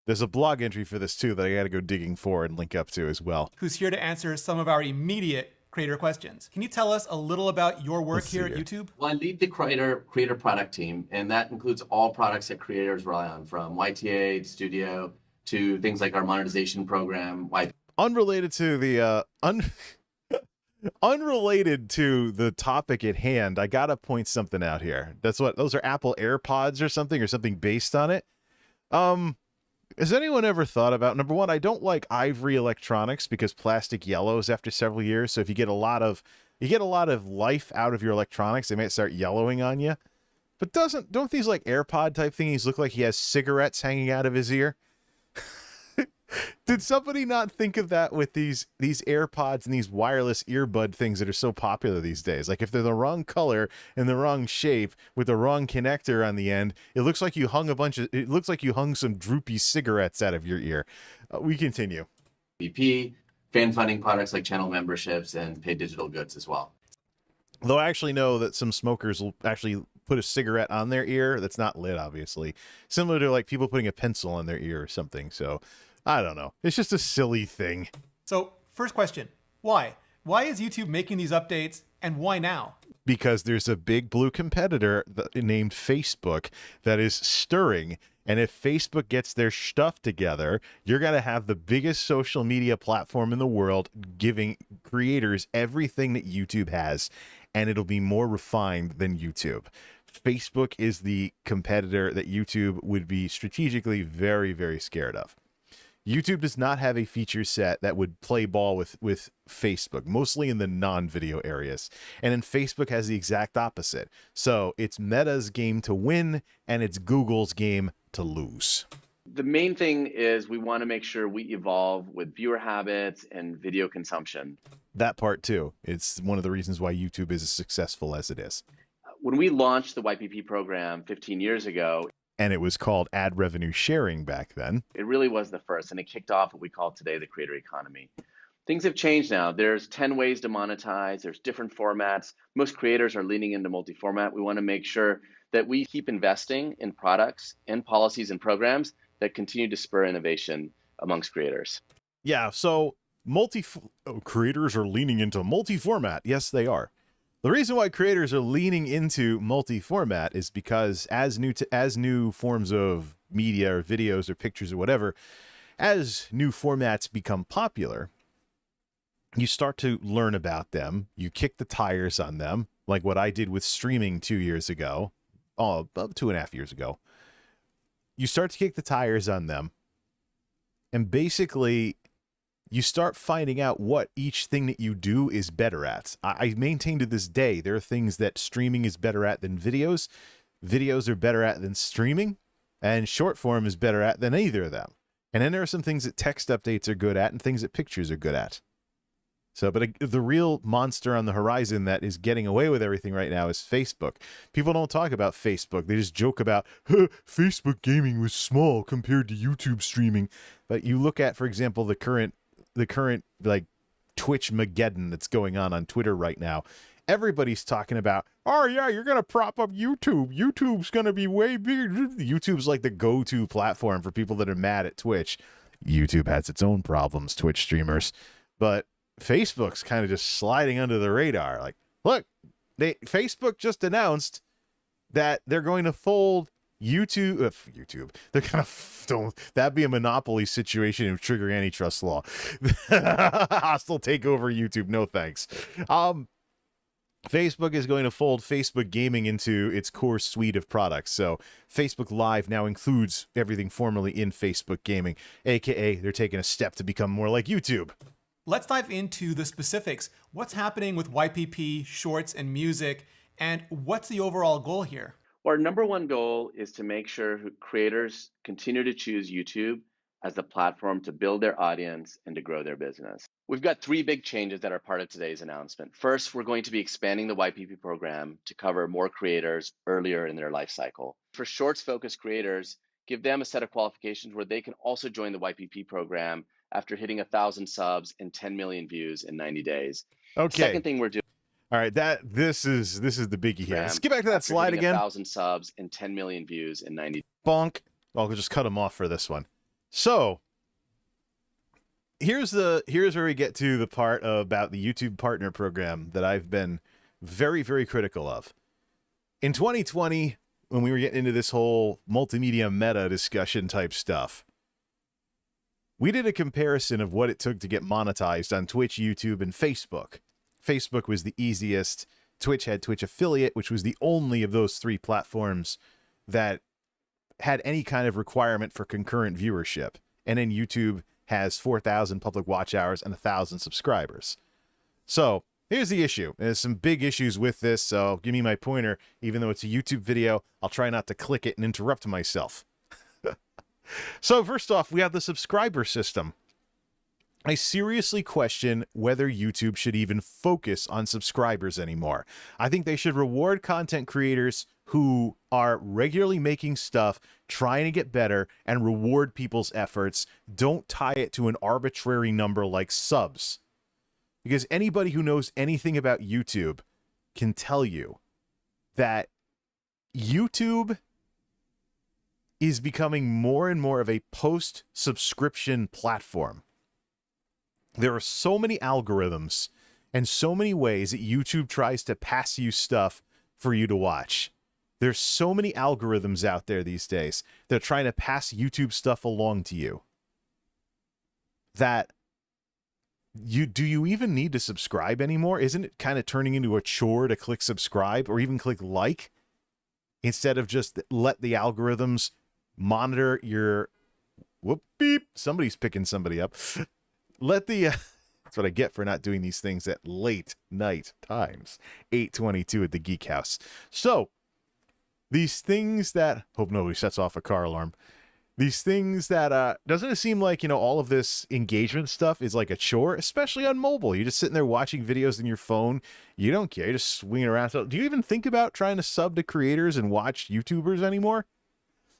There's a blog entry for this too that I got to go digging for and link up to as well. Who's here to answer some of our immediate creator questions. Can you tell us a little about your work here at YouTube? Well, I lead the creator product team, and that includes all products that creators rely on, from YTA to Studio to things like our monetization program. Unrelated to the unrelated to the topic at hand, I gotta point something out here. Those are Apple AirPods or something based on it. Has anyone ever thought about, number one, I don't like ivory electronics because plastic yellows after several years. So if you get a lot of life out of your electronics, they might start yellowing on you. But don't these like AirPod type thingies look like he has cigarettes hanging out of his ear? Did somebody not think of that with these AirPods and these wireless earbud things that are so popular these days? Like if they're the wrong color and the wrong shape with the wrong connector on the end, it looks like you hung some droopy cigarettes out of your ear. We continue. VP, fan funding products like channel memberships and paid digital goods as well. Though I actually know that some smokers will actually put a cigarette on their ear that's not lit, obviously. Similar to like people putting a pencil on their ear or something. So I don't know. It's just a silly thing. So first question, why? Why is YouTube making these updates, and why now? Because there's a big blue competitor named Facebook that is stirring. And if Facebook gets their stuff together, you're going to have the biggest social media platform in the world giving creators everything that YouTube has. And it'll be more refined than YouTube. Facebook is the competitor that YouTube would be strategically very, very scared of. YouTube does not have a feature set that would play ball with Facebook, mostly in the non-video areas. And then Facebook has the exact opposite. So it's Meta's game to win, and it's Google's game to lose. The main thing is we want to make sure we evolve with viewer habits and video consumption. That part too. It's one of the reasons why YouTube is as successful as it is. When we launched the YPP program 15 years ago, and it was called ad revenue sharing back then, it really was the first, and it kicked off what we call today the creator economy. Things have changed now. There's 10 ways to monetize. There's different formats. Most creators are leaning into multi-format. We want to make sure that we keep investing in products and policies and programs that continue to spur innovation amongst creators. Yeah, so creators are leaning into multi-format. Yes, they are. The reason why creators are leaning into multi-format is because as new forms of media or videos or pictures or whatever, as new formats become popular, you start to learn about them. You kick the tires on them, like what I did with streaming 2 years ago. Oh, about 2.5 years ago. You start to kick the tires on them, and basically you start finding out what each thing that you do is better at. I maintain to this day there are things that streaming is better at than videos. Videos are better at than streaming, and short form is better at than either of them. And then there are some things that text updates are good at and things that pictures are good at. So, but the real monster on the horizon that is getting away with everything right now is Facebook. People don't talk about Facebook. They just joke about, Facebook gaming was small compared to YouTube streaming. But you look at, for example, the current like Twitch-mageddon that's going on Twitter right now. Everybody's talking about, oh yeah, you're going to prop up YouTube. YouTube's going to be way bigger. YouTube's like the go-to platform for people that are mad at Twitch. YouTube has its own problems, Twitch streamers. But Facebook's kind of just sliding under the radar. Like, look, Facebook just announced that they're going to fold YouTube. They're going to that'd be a monopoly situation and trigger antitrust law. Hostile takeover YouTube. No thanks. Facebook is going to fold Facebook gaming into its core suite of products. So Facebook Live now includes everything formerly in Facebook gaming, aka they're taking a step to become more like YouTube. Let's dive into the specifics. What's happening with YPP, shorts, and music, and what's the overall goal here? Our number one goal is to make sure creators continue to choose YouTube as the platform to build their audience and to grow their business. We've got 3 big changes that are part of today's announcement. First, we're going to be expanding the YPP program to cover more creators earlier in their life cycle. For shorts-focused creators, give them a set of qualifications where they can also join the YPP program after hitting 1,000 subs and 10 million views in 90 days. Okay. Second thing we're doing. All right, this is the biggie here. Let's get back to that slide again. 1,000 subs and 10 million views in 90. Bonk. I'll just cut them off for this one. So here's where we get to the part about the YouTube Partner Program that I've been very, very critical of. In 2020, when we were getting into this whole multimedia meta discussion type stuff, we did a comparison of what it took to get monetized on Twitch, YouTube, and Facebook. Facebook was the easiest. Twitch had Twitch Affiliate, which was the only of those 3 platforms that had any kind of requirement for concurrent viewership. And then YouTube has 4,000 public watch hours and 1,000 subscribers. So here's the issue. There's some big issues with this, so give me my pointer. Even though it's a YouTube video, I'll try not to click it and interrupt myself. So first off, we have the subscriber system. I seriously question whether YouTube should even focus on subscribers anymore. I think they should reward content creators who are regularly making stuff, trying to get better, and reward people's efforts. Don't tie it to an arbitrary number like subs. Because anybody who knows anything about YouTube can tell you that YouTube is becoming more and more of a post-subscription platform. There are so many algorithms and so many ways that YouTube tries to pass you stuff for you to watch. There's so many algorithms out there these days that are trying to pass YouTube stuff along to you that do you even need to subscribe anymore? Isn't it kind of turning into a chore to click subscribe or even click like instead of just let the algorithms monitor your whoop beep? Somebody's picking somebody up. Let the that's what I get for not doing these things at late night times. 8:22 at the Geek House. So these things that hope nobody sets off a car alarm. These things that doesn't it seem like, you know, all of this engagement stuff is like a chore, especially on mobile. You're just sitting there watching videos on your phone. You don't care. You're just swinging around. So do you even think about trying to sub to creators and watch YouTubers anymore?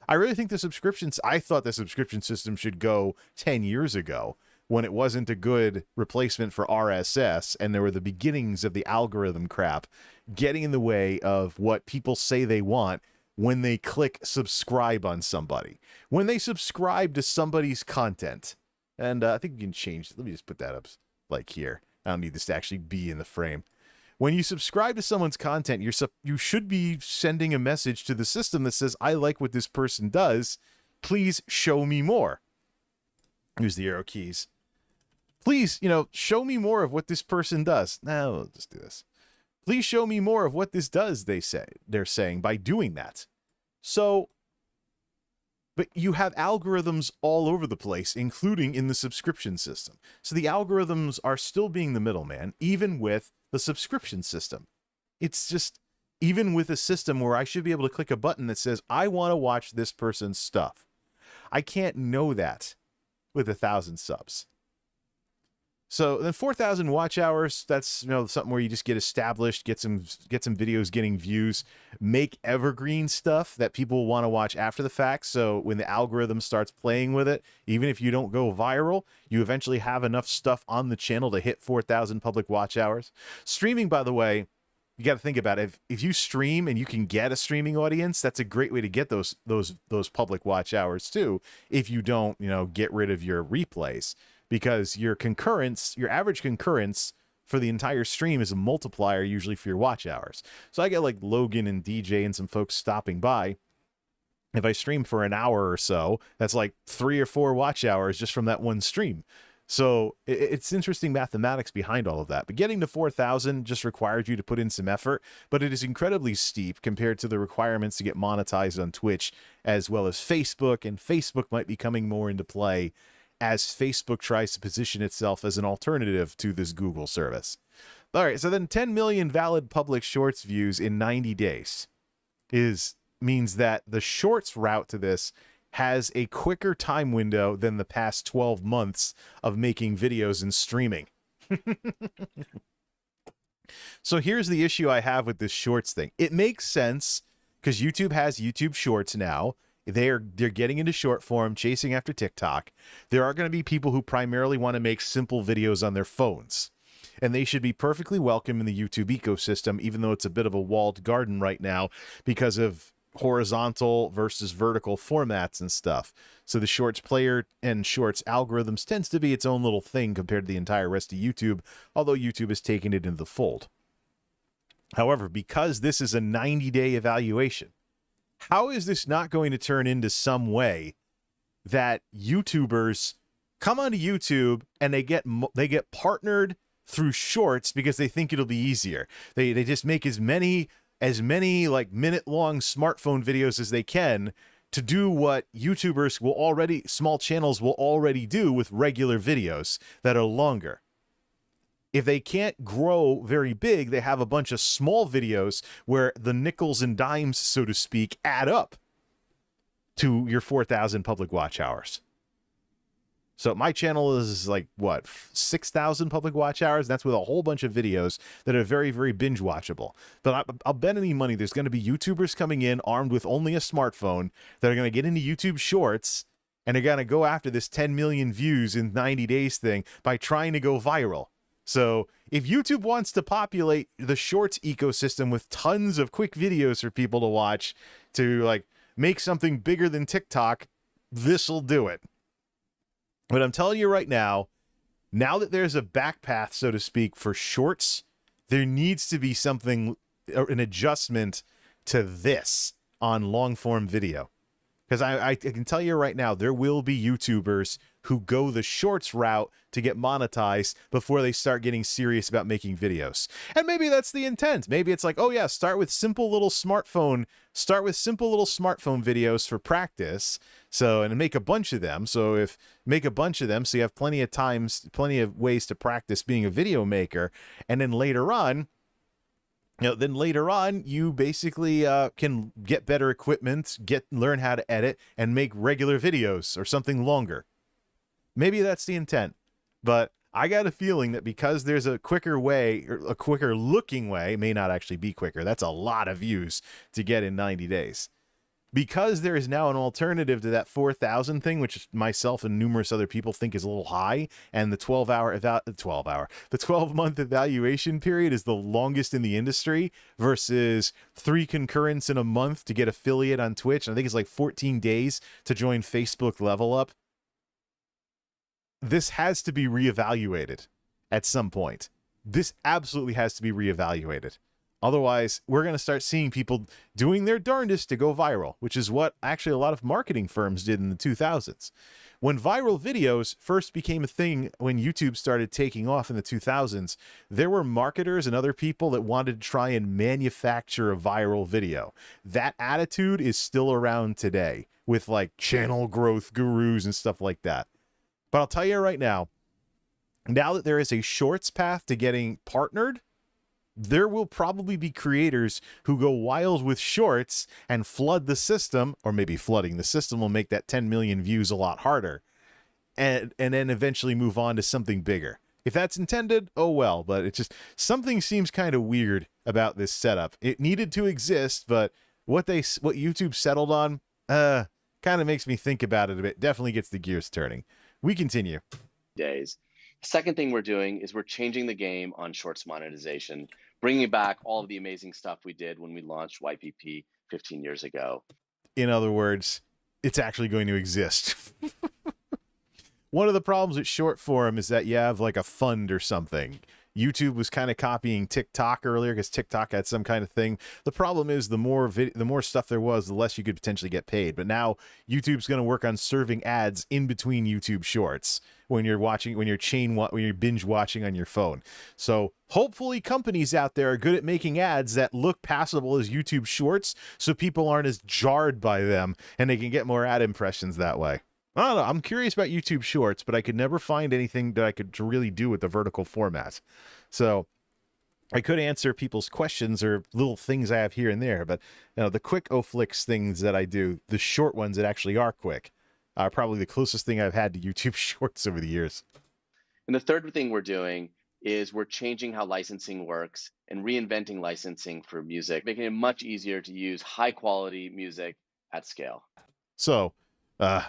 I really think I thought the subscription system should go 10 years ago. when it wasn't a good replacement for RSS, and there were the beginnings of the algorithm crap getting in the way of what people say they want when they click subscribe on somebody. When they subscribe to somebody's content. And I think you can change. Let me just put that up like here. I don't need this to actually be in the frame. When you subscribe to someone's content, you should be sending a message to the system that says, I like what this person does. Please show me more. Use the arrow keys. Please, show me more of what this person does. Now, we'll just do this. Please show me more of what this does, they're saying by doing that. So, but you have algorithms all over the place, including in the subscription system. So the algorithms are still being the middleman, even with the subscription system. It's just, even with a system where I should be able to click a button that says, I want to watch this person's stuff. I can't know that with 1,000 subs. So then 4,000 watch hours, that's something where you just get established, get some videos getting views, make evergreen stuff that people want to watch after the fact. So when the algorithm starts playing with it, even if you don't go viral, you eventually have enough stuff on the channel to hit 4,000 public watch hours. Streaming, by the way, you got to think about it. If you stream and you can get a streaming audience, that's a great way to get those public watch hours too. If you don't, get rid of your replays. Because your average concurrence for the entire stream is a multiplier usually for your watch hours. So I get like Logan and DJ and some folks stopping by. If I stream for an hour or so, that's like 3 or 4 watch hours just from that one stream. So it's interesting mathematics behind all of that. But getting to 4,000 just requires you to put in some effort, but it is incredibly steep compared to the requirements to get monetized on Twitch as well as Facebook, and Facebook might be coming more into play as Facebook tries to position itself as an alternative to this Google service. All right, so then 10 million valid public shorts views in 90 days means that the shorts route to this has a quicker time window than the past 12 months of making videos and streaming. So here's the issue I have with this shorts thing. It makes sense because YouTube has YouTube Shorts now. They're getting into short form, chasing after TikTok. There are going to be people who primarily want to make simple videos on their phones, and they should be perfectly welcome in the YouTube ecosystem, even though it's a bit of a walled garden right now because of horizontal versus vertical formats and stuff. So the shorts player and shorts algorithms tends to be its own little thing compared to the entire rest of YouTube, although YouTube has taken it into the fold. However, because this is a 90-day evaluation, how is this not going to turn into some way that YouTubers come onto YouTube and they get partnered through shorts because they think it'll be easier? They just make as many like minute-long smartphone videos as they can to do what small channels will already do with regular videos that are longer. If they can't grow very big, they have a bunch of small videos where the nickels and dimes, so to speak, add up to your 4,000 public watch hours. So my channel is like, 6,000 public watch hours? That's with a whole bunch of videos that are very, very binge watchable. But I'll bet any money there's going to be YouTubers coming in armed with only a smartphone that are going to get into YouTube Shorts and are going to go after this 10 million views in 90 days thing by trying to go viral. So if YouTube wants to populate the shorts ecosystem with tons of quick videos for people to watch to like make something bigger than TikTok, this'll do it. But I'm telling you right now that there's a back path, so to speak, for shorts, there needs to be an adjustment to this on long form video. Because I can tell you right now, there will be YouTubers who go the shorts route to get monetized before they start getting serious about making videos. And maybe that's the intent. Maybe it's like, oh yeah, start with simple little smartphone videos for practice. And make a bunch of them. So you have plenty of ways to practice being a video maker. And then later on, you basically can get better equipment, learn how to edit, and make regular videos or something longer. Maybe that's the intent. But I got a feeling that because there's a quicker way, or a quicker looking way, may not actually be quicker. That's a lot of views to get in 90 days. because there is now an alternative to that 4,000 thing, which myself and numerous other people think is a little high, and the 12-month evaluation period is the longest in the industry versus 3 concurrents in a month to get affiliate on Twitch. And I think it's like 14 days to join Facebook Level Up. This has to be reevaluated at some point. This absolutely has to be reevaluated. Otherwise, we're going to start seeing people doing their darndest to go viral, which is what actually a lot of marketing firms did in the 2000s. When viral videos first became a thing, when YouTube started taking off in the 2000s, there were marketers and other people that wanted to try and manufacture a viral video. That attitude is still around today with like channel growth gurus and stuff like that. But I'll tell you right now that there is a shorts path to getting partnered, there will probably be creators who go wild with shorts and flood the system, or maybe flooding the system will make that 10 million views a lot harder, and then eventually move on to something bigger. If that's intended, oh well, but it's just, something seems kind of weird about this setup. It needed to exist, but what YouTube settled on kind of makes me think about it a bit. Definitely gets the gears turning. We continue. Days. Second thing we're doing is we're changing the game on shorts monetization, bringing back all of the amazing stuff we did when we launched YPP 15 years ago. In other words, it's actually going to exist. One of the problems with short form is that you have like a fund or something. YouTube was kind of copying TikTok earlier because TikTok had some kind of thing. The problem is the more stuff there was, the less you could potentially get paid. But now YouTube's going to work on serving ads in between YouTube shorts when you're binge watching on your phone. So hopefully companies out there are good at making ads that look passable as YouTube shorts, so people aren't as jarred by them and they can get more ad impressions that way. I don't know. I'm curious about YouTube Shorts, but I could never find anything that I could really do with the vertical format. So I could answer people's questions or little things I have here and there, but the quick O-Flicks things that I do, the short ones that actually are quick, are probably the closest thing I've had to YouTube Shorts over the years. And the third thing we're doing is we're changing how licensing works and reinventing licensing for music, making it much easier to use high-quality music at scale. So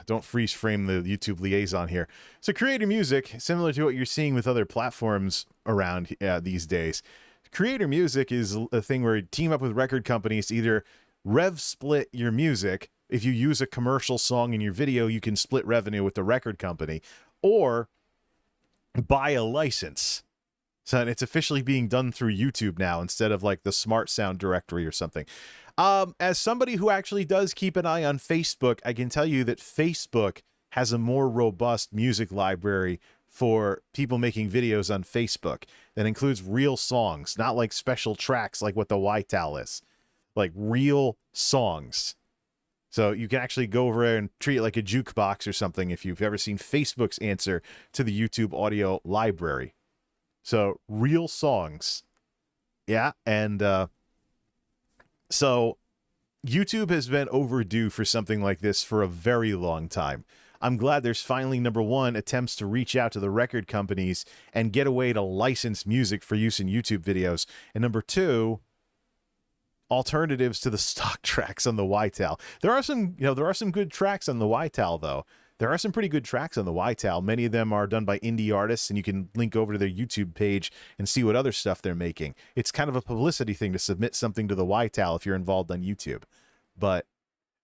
don't freeze frame the YouTube Liaison here. So creator music, similar to what you're seeing with other platforms around these days. Creator music is a thing where you team up with record companies to either rev split your music. If you use a commercial song in your video, you can split revenue with the record company, or buy a license. So it's officially being done through YouTube now instead of like the Smart Sound directory or something. As somebody who actually does keep an eye on Facebook, I can tell you that Facebook has a more robust music library for people making videos on Facebook that includes real songs, not like special tracks like what the YTAL is, like real songs. So you can actually go over there and treat it like a jukebox or something if you've ever seen Facebook's answer to the YouTube audio library. So real songs. Yeah, and so YouTube has been overdue for something like this for a very long time. I'm glad there's finally, number one, attempts to reach out to the record companies and get a way to license music for use in YouTube videos. And number two, alternatives to the stock tracks on the YTAL. There are some good tracks on the YTAL though. There are some pretty good tracks on the YTAL. Many of them are done by indie artists, and you can link over to their YouTube page and see what other stuff they're making. It's kind of a publicity thing to submit something to the YTAL if you're involved on YouTube. But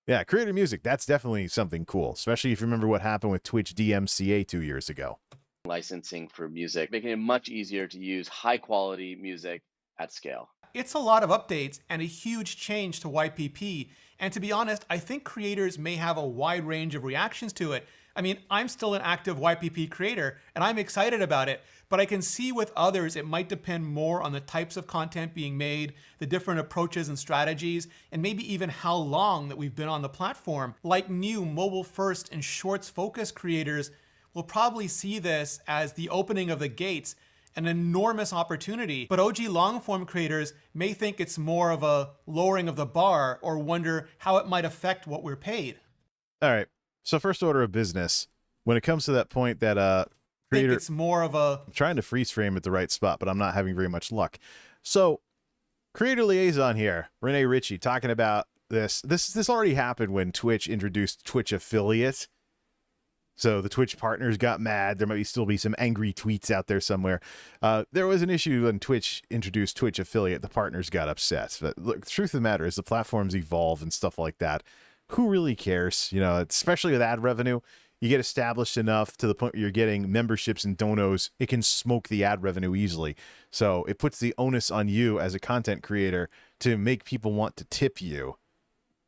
yeah, creator music, that's definitely something cool, especially if you remember what happened with Twitch DMCA 2 years ago. Licensing for music, making it much easier to use high-quality music at scale. It's a lot of updates and a huge change to YPP. And to be honest, I think creators may have a wide range of reactions to it. I mean, I'm still an active YPP creator and I'm excited about it, but I can see with others it might depend more on the types of content being made, the different approaches and strategies, and maybe even how long that we've been on the platform. Like new mobile-first and shorts-focused creators will probably see this as the opening of the gates, an enormous opportunity, but OG long-form creators may think it's more of a lowering of the bar or wonder how it might affect what we're paid. All right. So first order of business, when it comes to that point that creator, it's more of a... I'm trying to freeze frame at the right spot, but I'm not having very much luck. So creator liaison here, Rene Ritchie, talking about this. This already happened when Twitch introduced Twitch affiliate. So the Twitch partners got mad. There might still be some angry tweets out there somewhere. There was an issue when Twitch introduced Twitch affiliate. The partners got upset. But look, the truth of the matter is the platforms evolve and stuff like that. Who really cares? You know, especially with ad revenue, you get established enough to the point where you're getting memberships and donos. It can smoke the ad revenue easily. So it puts the onus on you as a content creator to make people want to tip you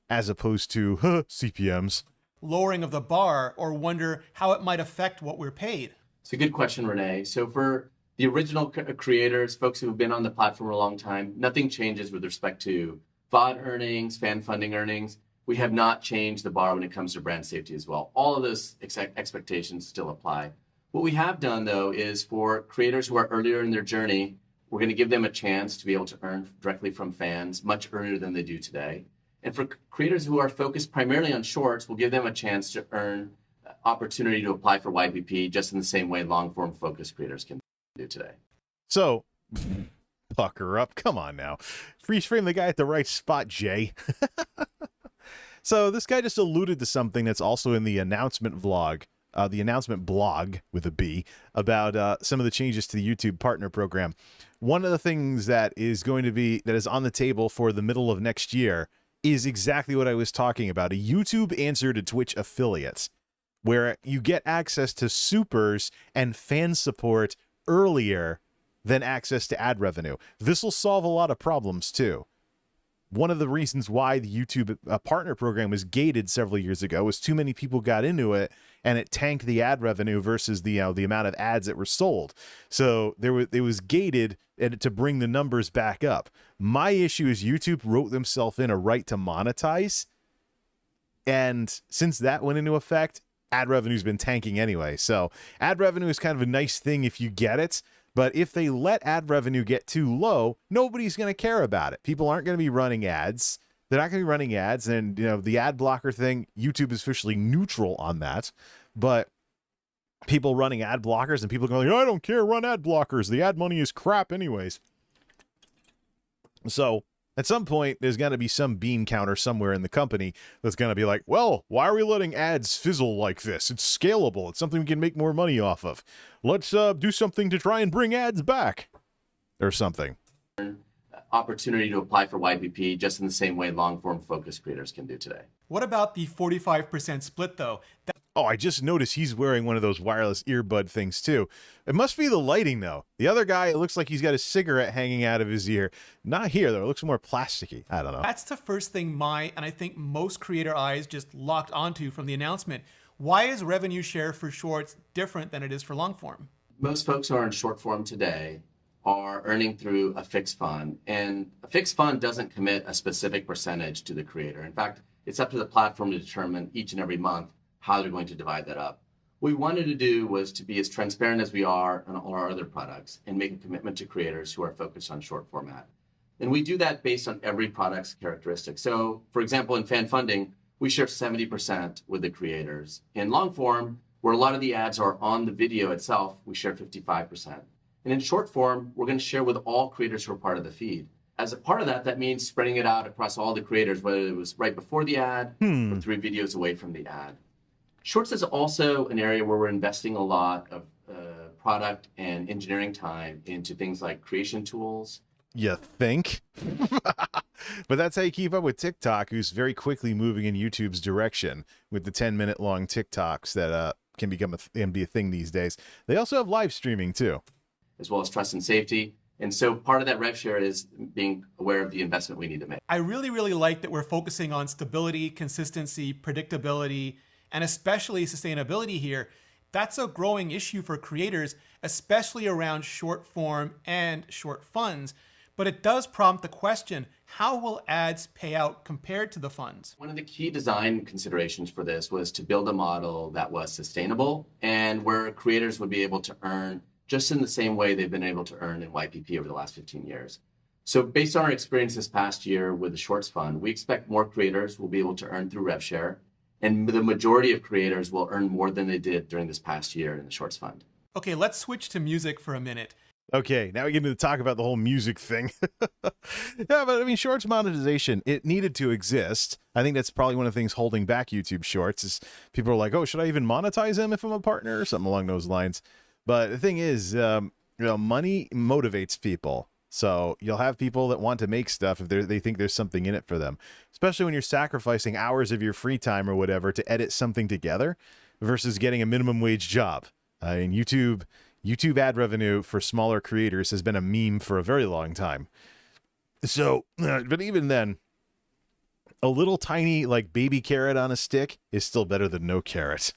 as opposed to CPMs. Lowering of the bar, or wonder how it might affect what we're paid? It's a good question, Rene. So for the original creators, folks who have been on the platform a long time, nothing changes with respect to VOD earnings, fan funding earnings. We have not changed the bar when it comes to brand safety as well. All of those expectations still apply. What we have done, though, is for creators who are earlier in their journey, we're going to give them a chance to be able to earn directly from fans much earlier than they do today. And for creators who are focused primarily on shorts, we'll give them a chance to earn opportunity to apply for YPP just in the same way long-form focused creators can do today. So, pucker up. Come on now. Freeze frame the guy at the right spot, Jay. So this guy just alluded to something that's also in the announcement vlog, the announcement blog with a B, about some of the changes to the YouTube partner program. One of the things that is on the table for the middle of next year is exactly what I was talking about, a YouTube answer to Twitch affiliates, where you get access to supers and fan support earlier than access to ad revenue. This will solve a lot of problems too. One of the reasons why the YouTube partner program was gated several years ago was too many people got into it, and it tanked the ad revenue versus the amount of ads that were sold. So it was gated to bring the numbers back up. My issue is YouTube wrote themselves in a right to monetize, and since that went into effect, ad revenue's been tanking anyway. So ad revenue is kind of a nice thing if you get it. But if they let ad revenue get too low, nobody's going to care about it. People aren't going to be running ads. They're not going to be running ads. And, the ad blocker thing, YouTube is officially neutral on that. But people running ad blockers and people going, I don't care, run ad blockers. The ad money is crap anyways. So at some point, there's going to be some bean counter somewhere in the company that's going to be like, well, why are we letting ads fizzle like this? It's scalable. It's something we can make more money off of. Let's do something to try and bring ads back or something. Opportunity to apply for YPP just in the same way long-form focused creators can do today. What about the 45% split, though? Oh, I just noticed he's wearing one of those wireless earbud things, too. It must be the lighting, though. The other guy, it looks like he's got a cigarette hanging out of his ear. Not here, though. It looks more plasticky. I don't know. That's the first thing my, and I think most creator eyes just locked onto from the announcement. Why is revenue share for shorts different than it is for long form? Most folks who are in short form today are earning through a fixed fund, and a fixed fund doesn't commit a specific percentage to the creator. In fact, it's up to the platform to determine each and every month how they're going to divide that up. What we wanted to do was to be as transparent as we are on all our other products and make a commitment to creators who are focused on short format. And we do that based on every product's characteristics. So, for example, in fan funding, we share 70% with the creators. In long form, where a lot of the ads are on the video itself, we share 55%. And in short form, we're going to share with all creators who are part of the feed. As a part of that, that means spreading it out across all the creators, whether it was right before the ad or 3 videos away from the ad. Shorts is also an area where we're investing a lot of product and engineering time into things like creation tools. You think? But that's how you keep up with TikTok, who's very quickly moving in YouTube's direction with the 10-minute long TikToks that can be a thing these days. They also have live streaming too, as well as trust and safety. And so part of that rev share is being aware of the investment we need to make. I really, really like that we're focusing on stability, consistency, predictability, and especially sustainability here. That's a growing issue for creators, especially around short form and short funds. But it does prompt the question, how will ads pay out compared to the funds? One of the key design considerations for this was to build a model that was sustainable and where creators would be able to earn just in the same way they've been able to earn in YPP over the last 15 years. So based on our experience this past year with the Shorts Fund, we expect more creators will be able to earn through rev share, and the majority of creators will earn more than they did during this past year in the Shorts Fund. Okay, let's switch to music for a minute. Okay, now we get into talk about the whole music thing. Yeah, but I mean, Shorts monetization, it needed to exist. I think that's probably one of the things holding back YouTube Shorts is people are like, oh, should I even monetize them if I'm a partner or something along those lines? But the thing is, money motivates people. So you'll have people that want to make stuff if they think there's something in it for them, especially when you're sacrificing hours of your free time or whatever to edit something together versus getting a minimum wage job. I mean, YouTube ad revenue for smaller creators has been a meme for a very long time. So, but even then, a little tiny like baby carrot on a stick is still better than no carrot.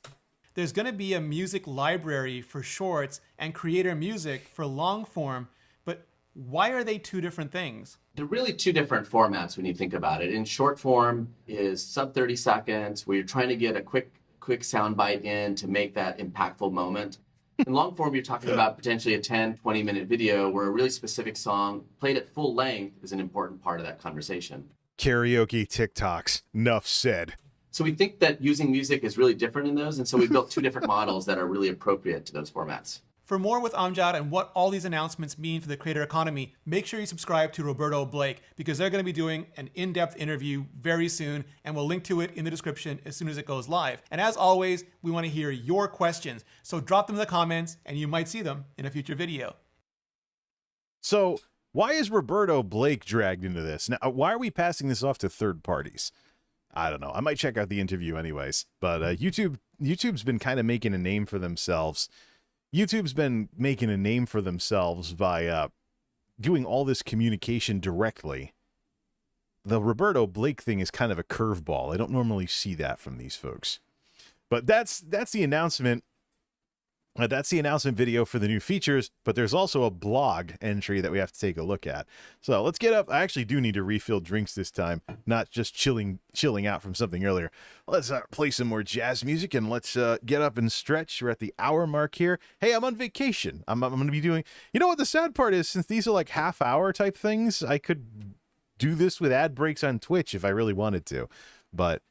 There's going to be a music library for shorts and creator music for long form, but why are they two different things? They're really two different formats when you think about it. In short form is sub 30 seconds where you're trying to get a quick soundbite in to make that impactful moment. In long form, you're talking about potentially a 10, 20-minute video where a really specific song played at full length is an important part of that conversation. Karaoke TikToks. Nuff said. So we think that using music is really different in those, and so we built two different models that are really appropriate to those formats. For more with Amjad and what all these announcements mean for the creator economy, make sure you subscribe to Roberto Blake because they're going to be doing an in-depth interview very soon, and we'll link to it in the description as soon as it goes live. And as always, we want to hear your questions, so drop them in the comments and you might see them in a future video. So why is Roberto Blake dragged into this? Now, why are we passing this off to third parties? I don't know. I might check out the interview anyways, but YouTube's been kind of making a name for themselves. YouTube's been making a name for themselves by doing all this communication directly. The Roberto Blake thing is kind of a curveball. I don't normally see that from these folks. But that's the announcement. That's the announcement video for the new features, but there's also a blog entry that we have to take a look at. So let's get up. I actually do need to refill drinks this time, not just chilling out from something earlier. Let's play some more jazz music and let's get up and stretch. We're at the hour mark here. Hey, I'm on vacation. I'm going to be doing, you know what the sad part is, since these are like half hour type things, I could do this with ad breaks on Twitch if I really wanted to, but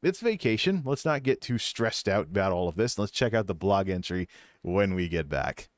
it's vacation. Let's not get too stressed out about all of this. Let's check out the blog entry when we get back.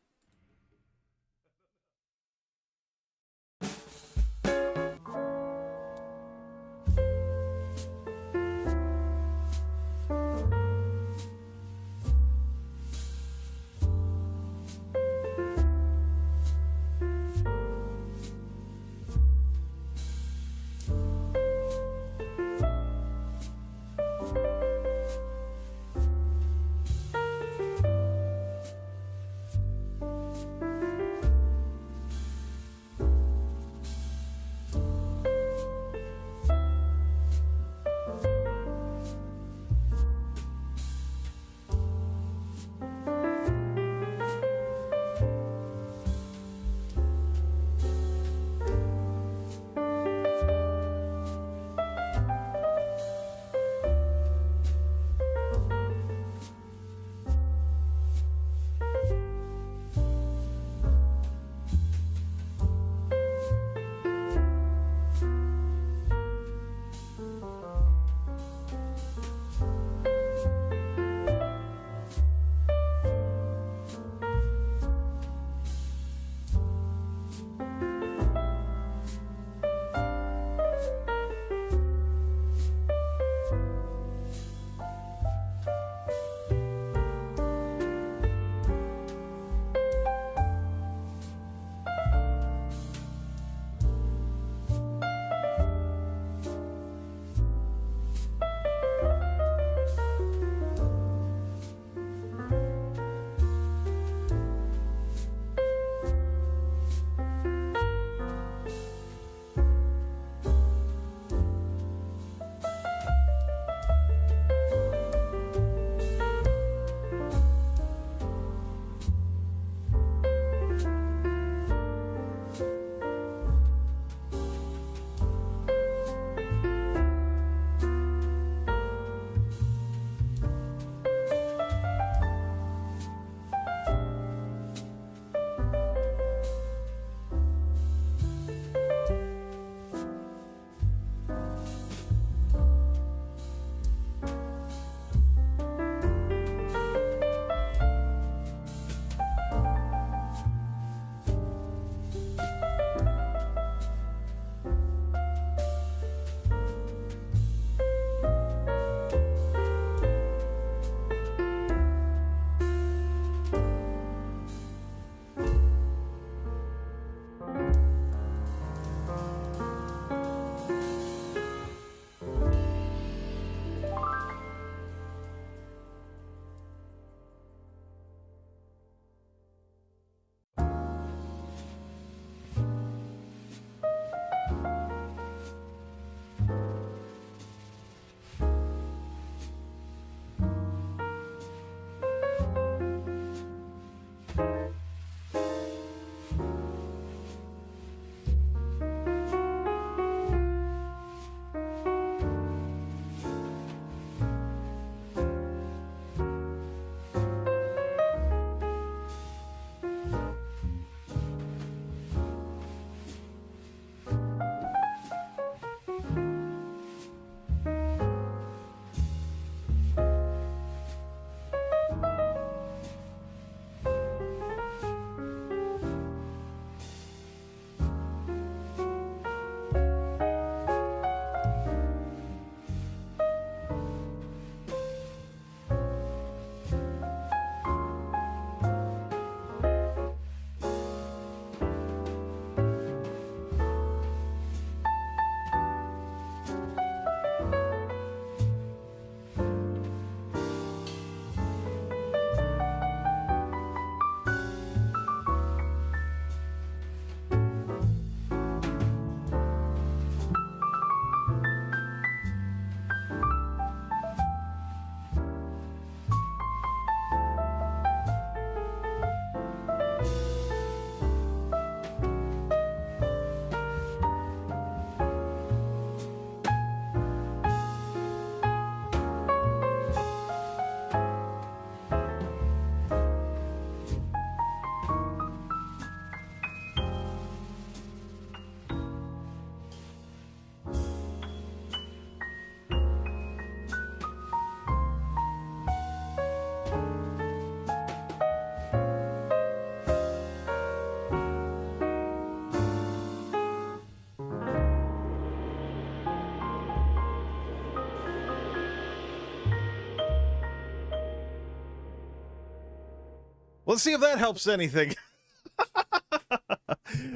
Let's see if that helps anything.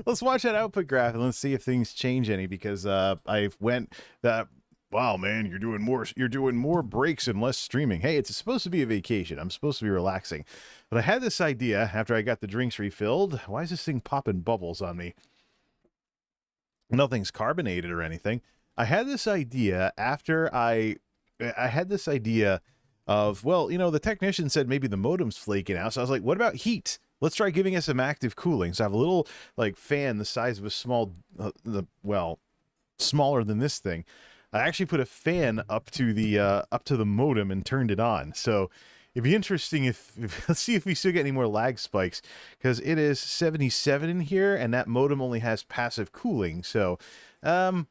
Let's watch that output graph and let's see if things change any, because I went that, wow, man, you're doing more breaks and less streaming. Hey, it's supposed to be a vacation. I'm supposed to be relaxing. But I had this idea after I got the drinks refilled. Why is this thing popping bubbles on me? Nothing's carbonated or anything. I had this idea after I had this idea of, well, you know, the technician said maybe the modem's flaking out. So I was like, what about heat? Let's try giving us some active cooling. So I have a little like fan the size of a small, well, smaller than this thing. I actually put a fan up to the modem and turned it on. So it'd be interesting if let's see if we still get any more lag spikes, because it is 77 in here and that modem only has passive cooling. So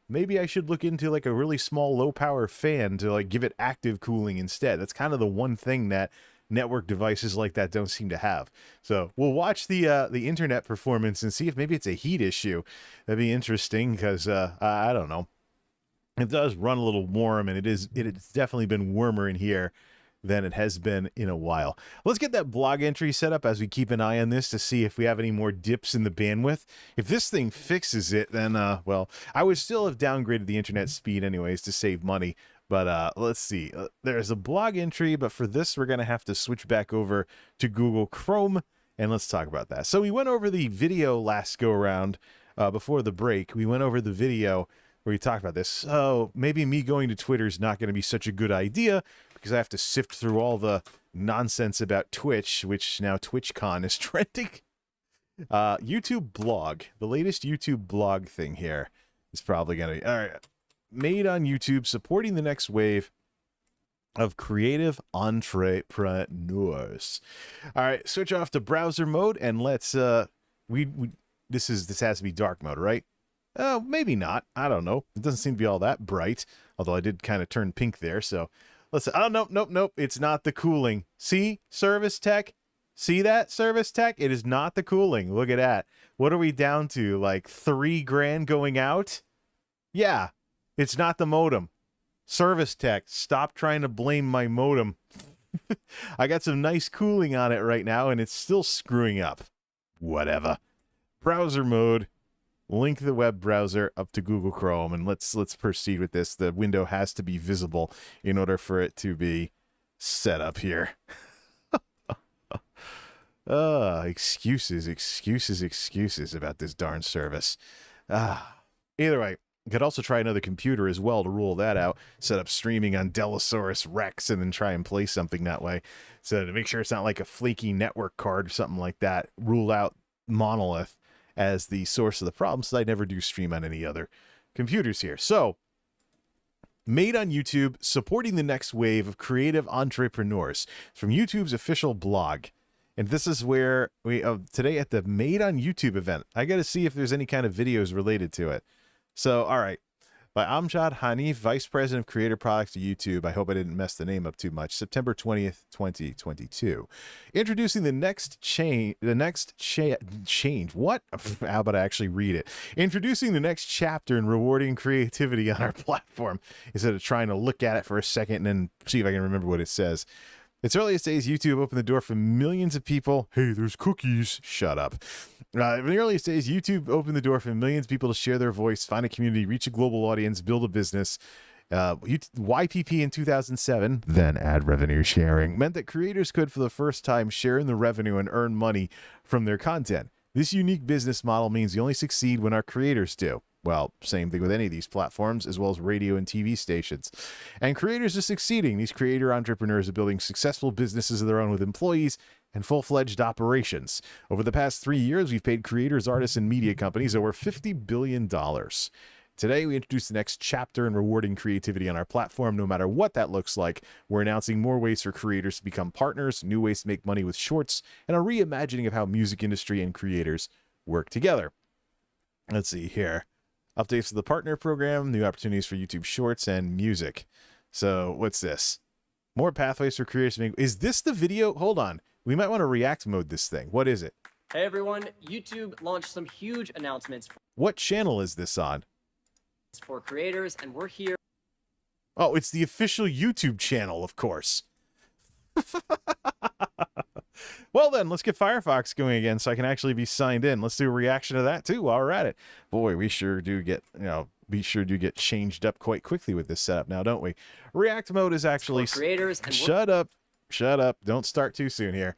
maybe I should look into like a really small low power fan to like give it active cooling instead. That's kind of the one thing that network devices like that don't seem to have. So we'll watch the internet performance and see if maybe it's a heat issue. That'd be interesting, because I don't know. It does run a little warm, and it's definitely been warmer in here than it has been in a while. Let's get that blog entry set up as we keep an eye on this to see if we have any more dips in the bandwidth. If this thing fixes it, then, well, I would still have downgraded the internet speed anyways to save money. But let's see. There's a blog entry, but for this, we're going to have to switch back over to Google Chrome, and let's talk about that. So we went over the video last go around before the break. We went over the video where we talked about this. So maybe me going to Twitter is not going to be such a good idea, because I have to sift through all the nonsense about Twitch, which now TwitchCon is trending. YouTube blog. The latest YouTube blog thing here is probably going to be... All right. Made on YouTube, supporting the next wave of creative entrepreneurs. All right, switch off to browser mode, and let's... this has to be dark mode, right? Oh, maybe not. I don't know. It doesn't seem to be all that bright, although I did kind of turn pink there, so... Let's... Oh, nope. It's not the cooling. See, Service Tech? See that, Service Tech? It is not the cooling. Look at that. What are we down to? Like $3,000 going out? Yeah, it's not the modem. Service Tech, stop trying to blame my modem. I got some nice cooling on it right now, and it's still screwing up. Whatever. Browser mode. Link the web browser up to Google Chrome, and let's proceed with this. The window has to be visible in order for it to be set up here. Excuses about this darn service. Either way, you could also try another computer as well to rule that out. Set up streaming on Delosaurus Rex and then try and play something that way. So to make sure it's not like a flaky network card or something like that, rule out Monolith as the source of the problem, so I never do stream on any other computers here. So, made on YouTube, supporting the next wave of creative entrepreneurs from YouTube's official blog. And this is where we, today at the Made on YouTube event, I got to see if there's any kind of videos related to it. So, all right. By Amjad Hanif, Vice President of Creator Products at YouTube. I hope I didn't mess the name up too much. September 20th, 2022. Introducing the next change. What? How about I actually read it? Introducing the next chapter in rewarding creativity on our platform, instead of trying to look at it for a second and then see if I can remember what it says. Its earliest days, YouTube opened the door for millions of people. Hey, there's cookies. Shut up. In the earliest days, YouTube opened the door for millions of people to share their voice, find a community, reach a global audience, build a business. YPP in 2007, then ad revenue sharing, meant that creators could, for the first time, share in the revenue and earn money from their content. This unique business model means you only succeed when our creators do. Well, same thing with any of these platforms, as well as radio and TV stations. And creators are succeeding. These creator entrepreneurs are building successful businesses of their own with employees and full-fledged operations. Over the past 3 years, we've paid creators, artists, and media companies over $50 billion. Today, we introduce the next chapter in rewarding creativity on our platform, no matter what that looks like. We're announcing more ways for creators to become partners, new ways to make money with shorts, and a reimagining of how music industry and creators work together. Let's see here. Updates to the partner program, new opportunities for YouTube Shorts, and music. So, what's this? More pathways for creators to make... Is this the video? Hold on. We might want to react mode this thing. What is it? Hey everyone, YouTube launched some huge announcements What channel is this on? for creators, and we're here. Oh, it's the official YouTube channel, of course. Well then, let's get Firefox going again so I can actually be signed in. Let's do a reaction to that too while we're at it. Boy, we sure do get, get changed up quite quickly with this setup now, don't we? React mode is actually... creators and Shut up. Don't start too soon here.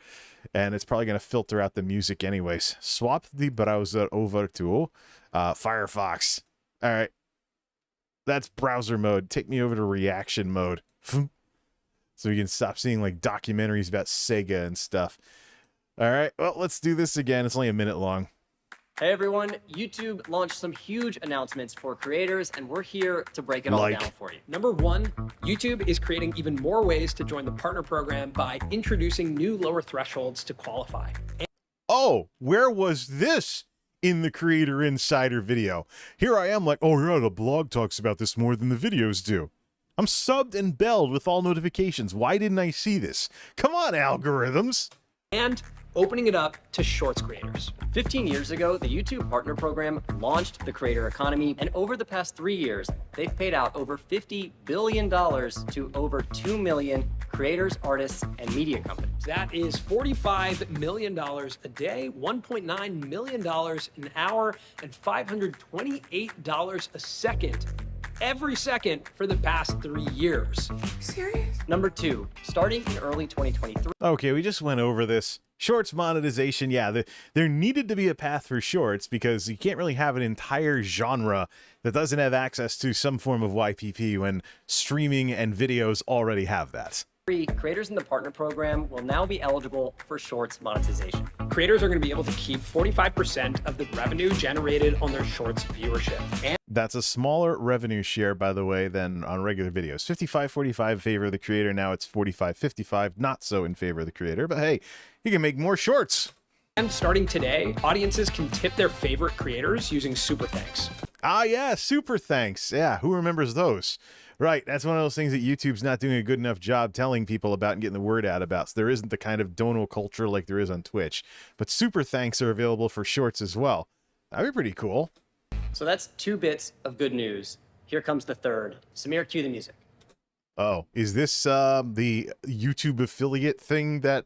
And it's probably going to filter out the music anyways. Swap the browser over to Firefox. All right. That's browser mode. Take me over to reaction mode. So we can stop seeing like documentaries about Sega and stuff. All right, well, let's do this again. It's only a minute long. Hey everyone, YouTube launched some huge announcements for creators, and we're here to break it all down for you. Number one, YouTube is creating even more ways to join the partner program by introducing new lower thresholds to qualify. Oh, where was this in the Creator Insider video? Here I am like, oh yeah, the blog talks about this more than the videos do. I'm subbed and belled with all notifications. Why didn't I see this? Come on, algorithms. And opening it up to Shorts creators. 15 years ago, the YouTube Partner Program launched the creator economy, and over the past 3 years, they've paid out over $50 billion to over 2 million creators, artists, and media companies. That is $45 million a day, $1.9 million an hour, and $528 a second. Every second for the past 3 years. Serious? Number two, starting in early 2023. Okay, we just went over this. Shorts monetization, yeah, there needed to be a path for shorts because you can't really have an entire genre that doesn't have access to some form of YPP when streaming and videos already have that. Creators in the partner program will now be eligible for Shorts monetization. Creators are going to be able to keep 45% of the revenue generated on their Shorts viewership. And that's a smaller revenue share, by the way, than on regular videos. 55-45 in favor of the creator. Now it's 45-55, not so in favor of the creator. But hey, you can make more shorts. And starting today, audiences can tip their favorite creators using super thanks. Ah, yeah, super thanks. Yeah, who remembers those? Right, that's one of those things that YouTube's not doing a good enough job telling people about and getting the word out about. So there isn't the kind of dono culture like there is on Twitch. But super thanks are available for shorts as well. That'd be pretty cool. So that's 2 bits of good news. Here comes the third. Samir, cue the music. Oh, is this the YouTube affiliate thing that...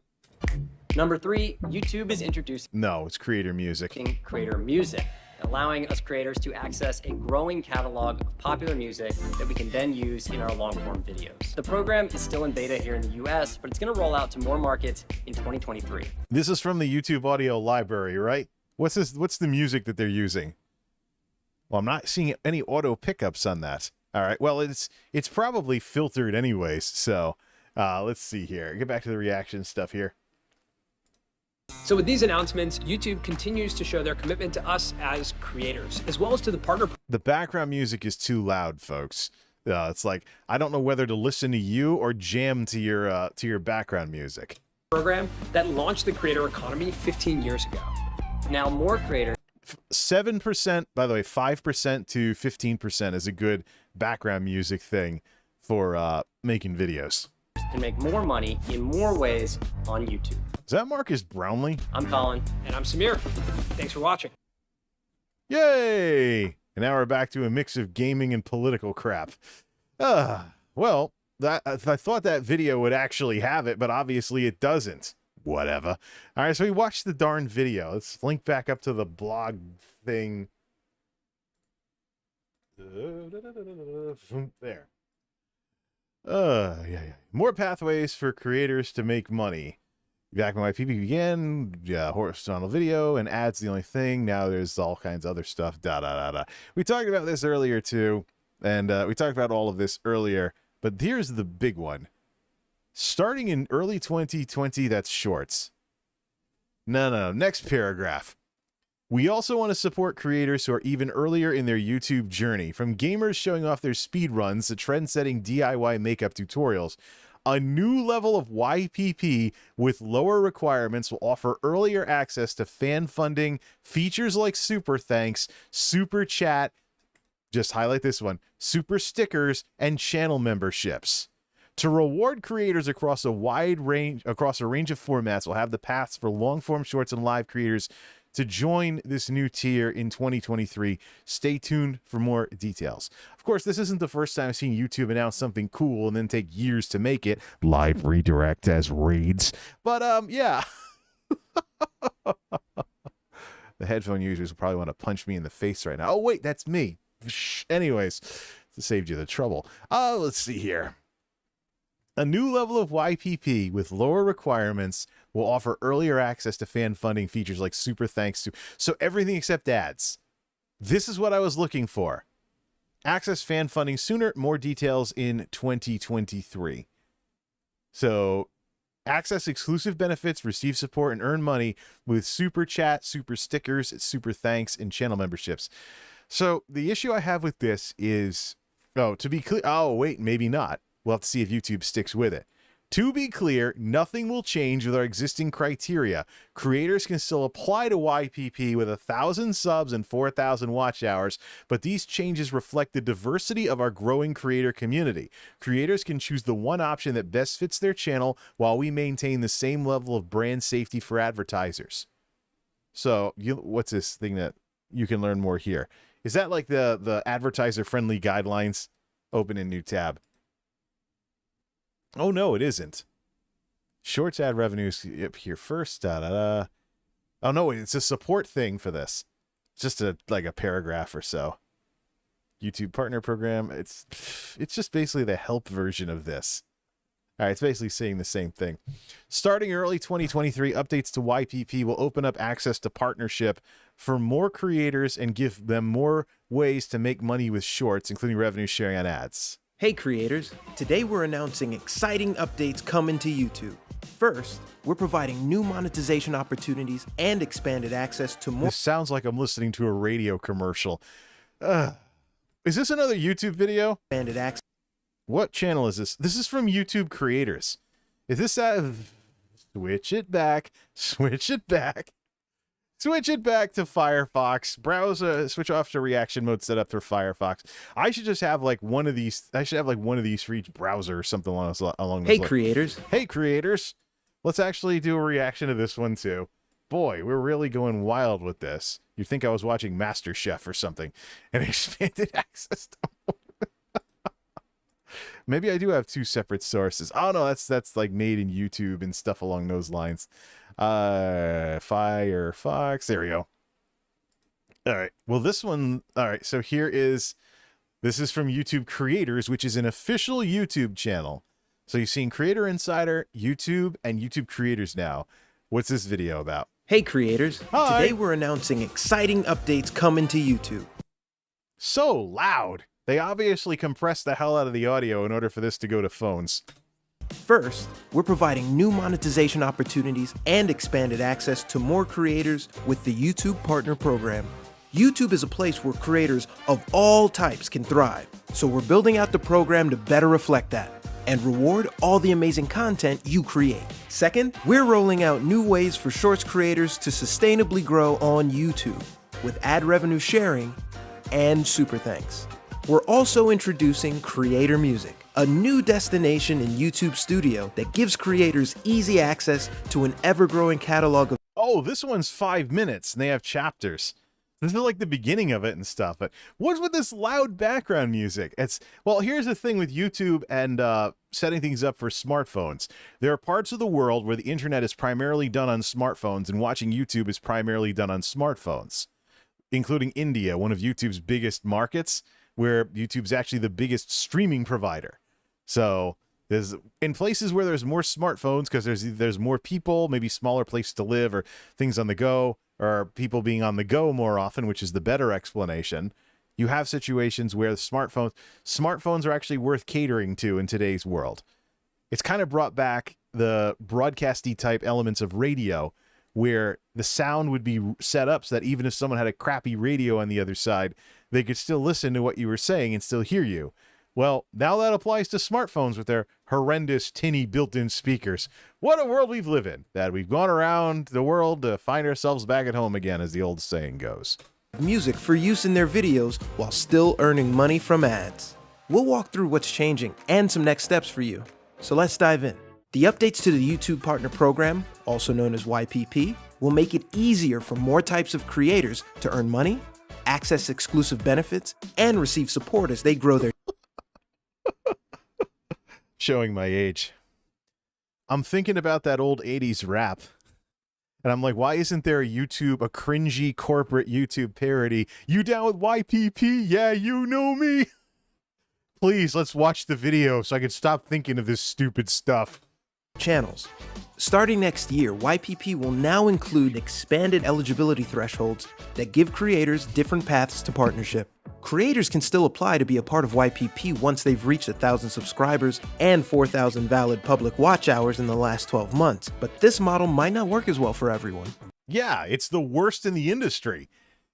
Number 3, YouTube is introducing... No, it's creator music. Creator music, allowing us creators to access a growing catalog of popular music that we can then use in our long-form videos. The program is still in beta here in the US, but it's going to roll out to more markets in 2023. This is from the YouTube audio library, right? What's this? What's the music that they're using? Well, I'm not seeing any auto pickups on that. All right, well, it's probably filtered anyways, so let's see here. Get back to the reaction stuff here. So with these announcements, YouTube continues to show their commitment to us as creators, as well as to the partner. The background music is too loud, folks. It's like, I don't know whether to listen to you or jam to your background music. Program that launched the creator economy 15 years ago. Now more creators... 7%, by the way, 5% to 15% is a good background music thing for making videos. Can make more money in more ways on YouTube. Is that Marcus Brownlee? I'm Colin. And I'm Samir. Thanks for watching. Yay! And now we're back to a mix of gaming and political crap. Well, I thought that video would actually have it, but obviously it doesn't. Whatever. All right, so we watched the darn video. Let's link back up to the blog thing. There. Yeah. More pathways for creators to make money. Back when YPP began, horizontal video and ads the only thing. Now there's all kinds of other stuff. We talked about this earlier too, and we talked about all of this earlier. But here's the big one. Starting in early 2020, that's shorts. No. Next paragraph. We also want to support creators who are even earlier in their YouTube journey, from gamers showing off their speedruns to trend-setting DIY makeup tutorials. A new level of YPP with lower requirements will offer earlier access to fan funding, features like Super Thanks, Super Chat, just highlight this one, Super Stickers, and channel memberships. To reward creators across a range of formats, we'll have the paths for long-form shorts and live creators to join this new tier in 2023. Stay tuned for more details. Of course, this isn't the first time I've seen YouTube announce something cool and then take years to make it. Live redirect as raids. But, yeah. The headphone users will probably want to punch me in the face right now. Oh, wait, that's me. Anyways, to save you the trouble. Let's see here. A new level of YPP with lower requirements will offer earlier access to fan funding features like super thanks to. So everything except ads. This is what I was looking for. Access fan funding sooner, more details in 2023. So access exclusive benefits, receive support, and earn money with super chat, super stickers, super thanks, and channel memberships. So the issue I have with this is, to be clear, wait, maybe not. We'll have to see if YouTube sticks with it. To be clear, nothing will change with our existing criteria. Creators can still apply to YPP with 1,000 subs and 4,000 watch hours, but these changes reflect the diversity of our growing creator community. Creators can choose the one option that best fits their channel while we maintain the same level of brand safety for advertisers. So, what's this thing that you can learn more here? Is that like the advertiser-friendly guidelines? Open a new tab. Oh, no, it isn't. Shorts ad revenues up here first. Oh, no, it's a support thing for this. It's just like a paragraph or so. YouTube partner program. It's just basically the help version of this. All right, it's basically saying the same thing. Starting early 2023, updates to YPP will open up access to partnership for more creators and give them more ways to make money with shorts, including revenue sharing on ads. Hey creators, today we're announcing exciting updates coming to YouTube. First, we're providing new monetization opportunities and expanded access to more— This sounds like I'm listening to a radio commercial. Is this another YouTube video? Expanded access. What channel is this? This is from YouTube creators. Is this switch it back, switch it back. Switch it back to Firefox. Browser, switch off to reaction mode set up for Firefox. I should just have like one of these. I should have like one of these for each browser or something along those lines. Hey creators. Hey creators. Let's actually do a reaction to this one too. Boy, we're really going wild with this. You'd think I was watching MasterChef or something. And expanded access to Maybe I do have two separate sources. Oh no, that's like made in YouTube and stuff along those lines. Firefox. There we go. All right. Well, this one. All right. So this is from YouTube Creators, which is an official YouTube channel. So you've seen Creator Insider, YouTube, and YouTube Creators now. What's this video about? Hey creators. Hi. Today we're announcing exciting updates coming to YouTube. So loud. They obviously compressed the hell out of the audio in order for this to go to phones. First, we're providing new monetization opportunities and expanded access to more creators with the YouTube Partner Program. YouTube is a place where creators of all types can thrive, so we're building out the program to better reflect that and reward all the amazing content you create. Second, we're rolling out new ways for Shorts creators to sustainably grow on YouTube with ad revenue sharing and super thanks. We're also introducing Creator Music, a new destination in YouTube Studio that gives creators easy access to an ever-growing catalog of— Oh, this one's 5 minutes, and they have chapters. This is like the beginning of it and stuff. But what's with this loud background music? Well, here's the thing with YouTube and setting things up for smartphones. There are parts of the world where the internet is primarily done on smartphones, and watching YouTube is primarily done on smartphones, including India, one of YouTube's biggest markets, where YouTube's actually the biggest streaming provider. So there's in places where there's more smartphones because there's more people, maybe smaller place to live or things on the go, or people being on the go more often, which is the better explanation. You have situations where the smartphones are actually worth catering to in today's world. It's kind of brought back the broadcasty type elements of radio, where the sound would be set up so that even if someone had a crappy radio on the other side, they could still listen to what you were saying and still hear you. Well, now that applies to smartphones with their horrendous tinny built-in speakers. What a world we've lived in, that we've gone around the world to find ourselves back at home again, as the old saying goes. music for use in their videos while still earning money from ads. We'll walk through what's changing and some next steps for you. So let's dive in. The updates to the YouTube Partner Program, also known as YPP, will make it easier for more types of creators to earn money, access exclusive benefits, and receive support as they grow their— Showing my age. I'm thinking about that old 80s rap. And I'm like, why isn't there a cringy corporate YouTube parody? You down with YPP? Yeah, you know me. Please, let's watch the video so I can stop thinking of this stupid stuff. Channels. Starting next year, YPP will now include expanded eligibility thresholds that give creators different paths to partnership. Creators can still apply to be a part of YPP once they've reached 1,000 subscribers and 4,000 valid public watch hours in the last 12 months, but this model might not work as well for everyone. Yeah, it's the worst in the industry.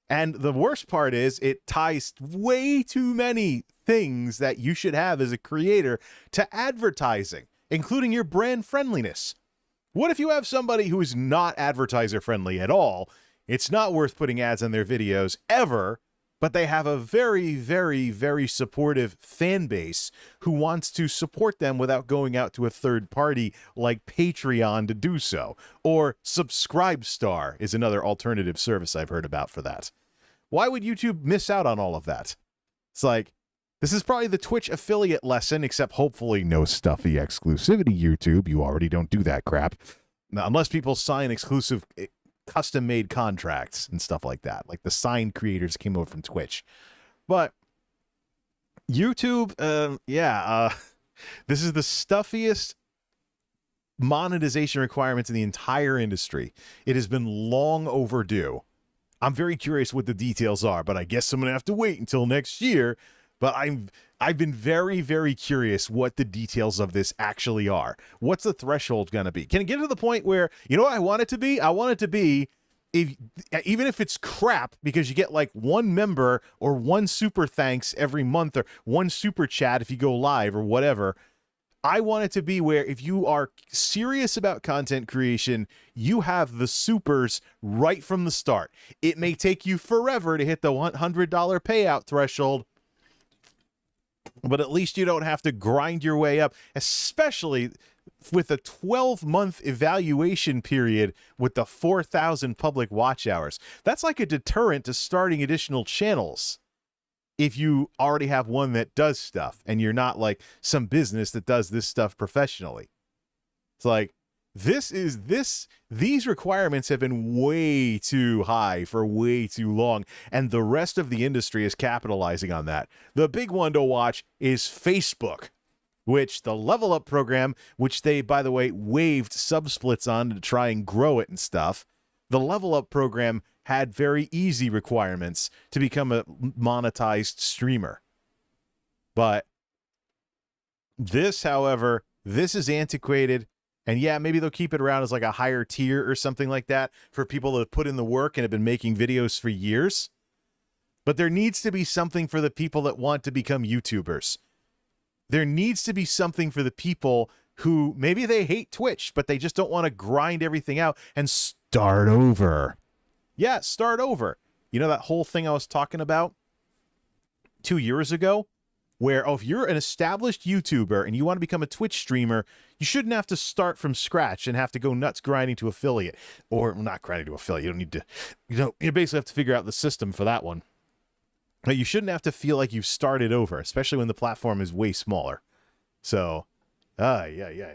And the worst part is it ties way too many things that you should have as a creator to advertising, including your brand friendliness. What if you have somebody who is not advertiser friendly at all? It's not worth putting ads on their videos ever, but they have a very, very, very supportive fan base who wants to support them without going out to a third party like Patreon to do so. Or Subscribestar is another alternative service I've heard about for that. Why would YouTube miss out on all of that? It's like, this is probably the Twitch affiliate lesson, except hopefully no stuffy exclusivity, YouTube. You already don't do that crap. Now, unless people sign exclusive custom-made contracts and stuff like that, like the signed creators came over from Twitch. But YouTube, this is the stuffiest monetization requirements in the entire industry. It has been long overdue. I'm very curious what the details are, but I guess I'm gonna have to wait until next year. But I've been very, very curious what the details of this actually are. What's the threshold going to be? Can it get to the point where, you know what I want it to be? I want it to be, even if it's crap, because you get like one member or one super thanks every month or one super chat if you go live or whatever. I want it to be where if you are serious about content creation, you have the supers right from the start. It may take you forever to hit the $100 payout threshold, but at least you don't have to grind your way up, especially with a 12-month evaluation period with the 4,000 public watch hours. That's like a deterrent to starting additional channels if you already have one that does stuff and you're not like some business that does this stuff professionally. It's like, these requirements have been way too high for way too long, and the rest of the industry is capitalizing on that. The big one to watch is Facebook, which the Level Up program, which they, by the way, waived subsplits on to try and grow it and stuff. The Level Up program had very easy requirements to become a monetized streamer. But this, however, this is antiquated. And yeah, maybe they'll keep it around as like a higher tier or something like that for people that have put in the work and have been making videos for years. But there needs to be something for the people that want to become YouTubers. There needs to be something for the people who maybe they hate Twitch, but they just don't want to grind everything out and start over. Yeah, start over. You know that whole thing I was talking about 2 years ago? Where, if you're an established YouTuber and you want to become a Twitch streamer, you shouldn't have to start from scratch and have to go nuts grinding to affiliate. Or not grinding to affiliate. You don't need to, you basically have to figure out the system for that one. But you shouldn't have to feel like you've started over, especially when the platform is way smaller. So, yeah.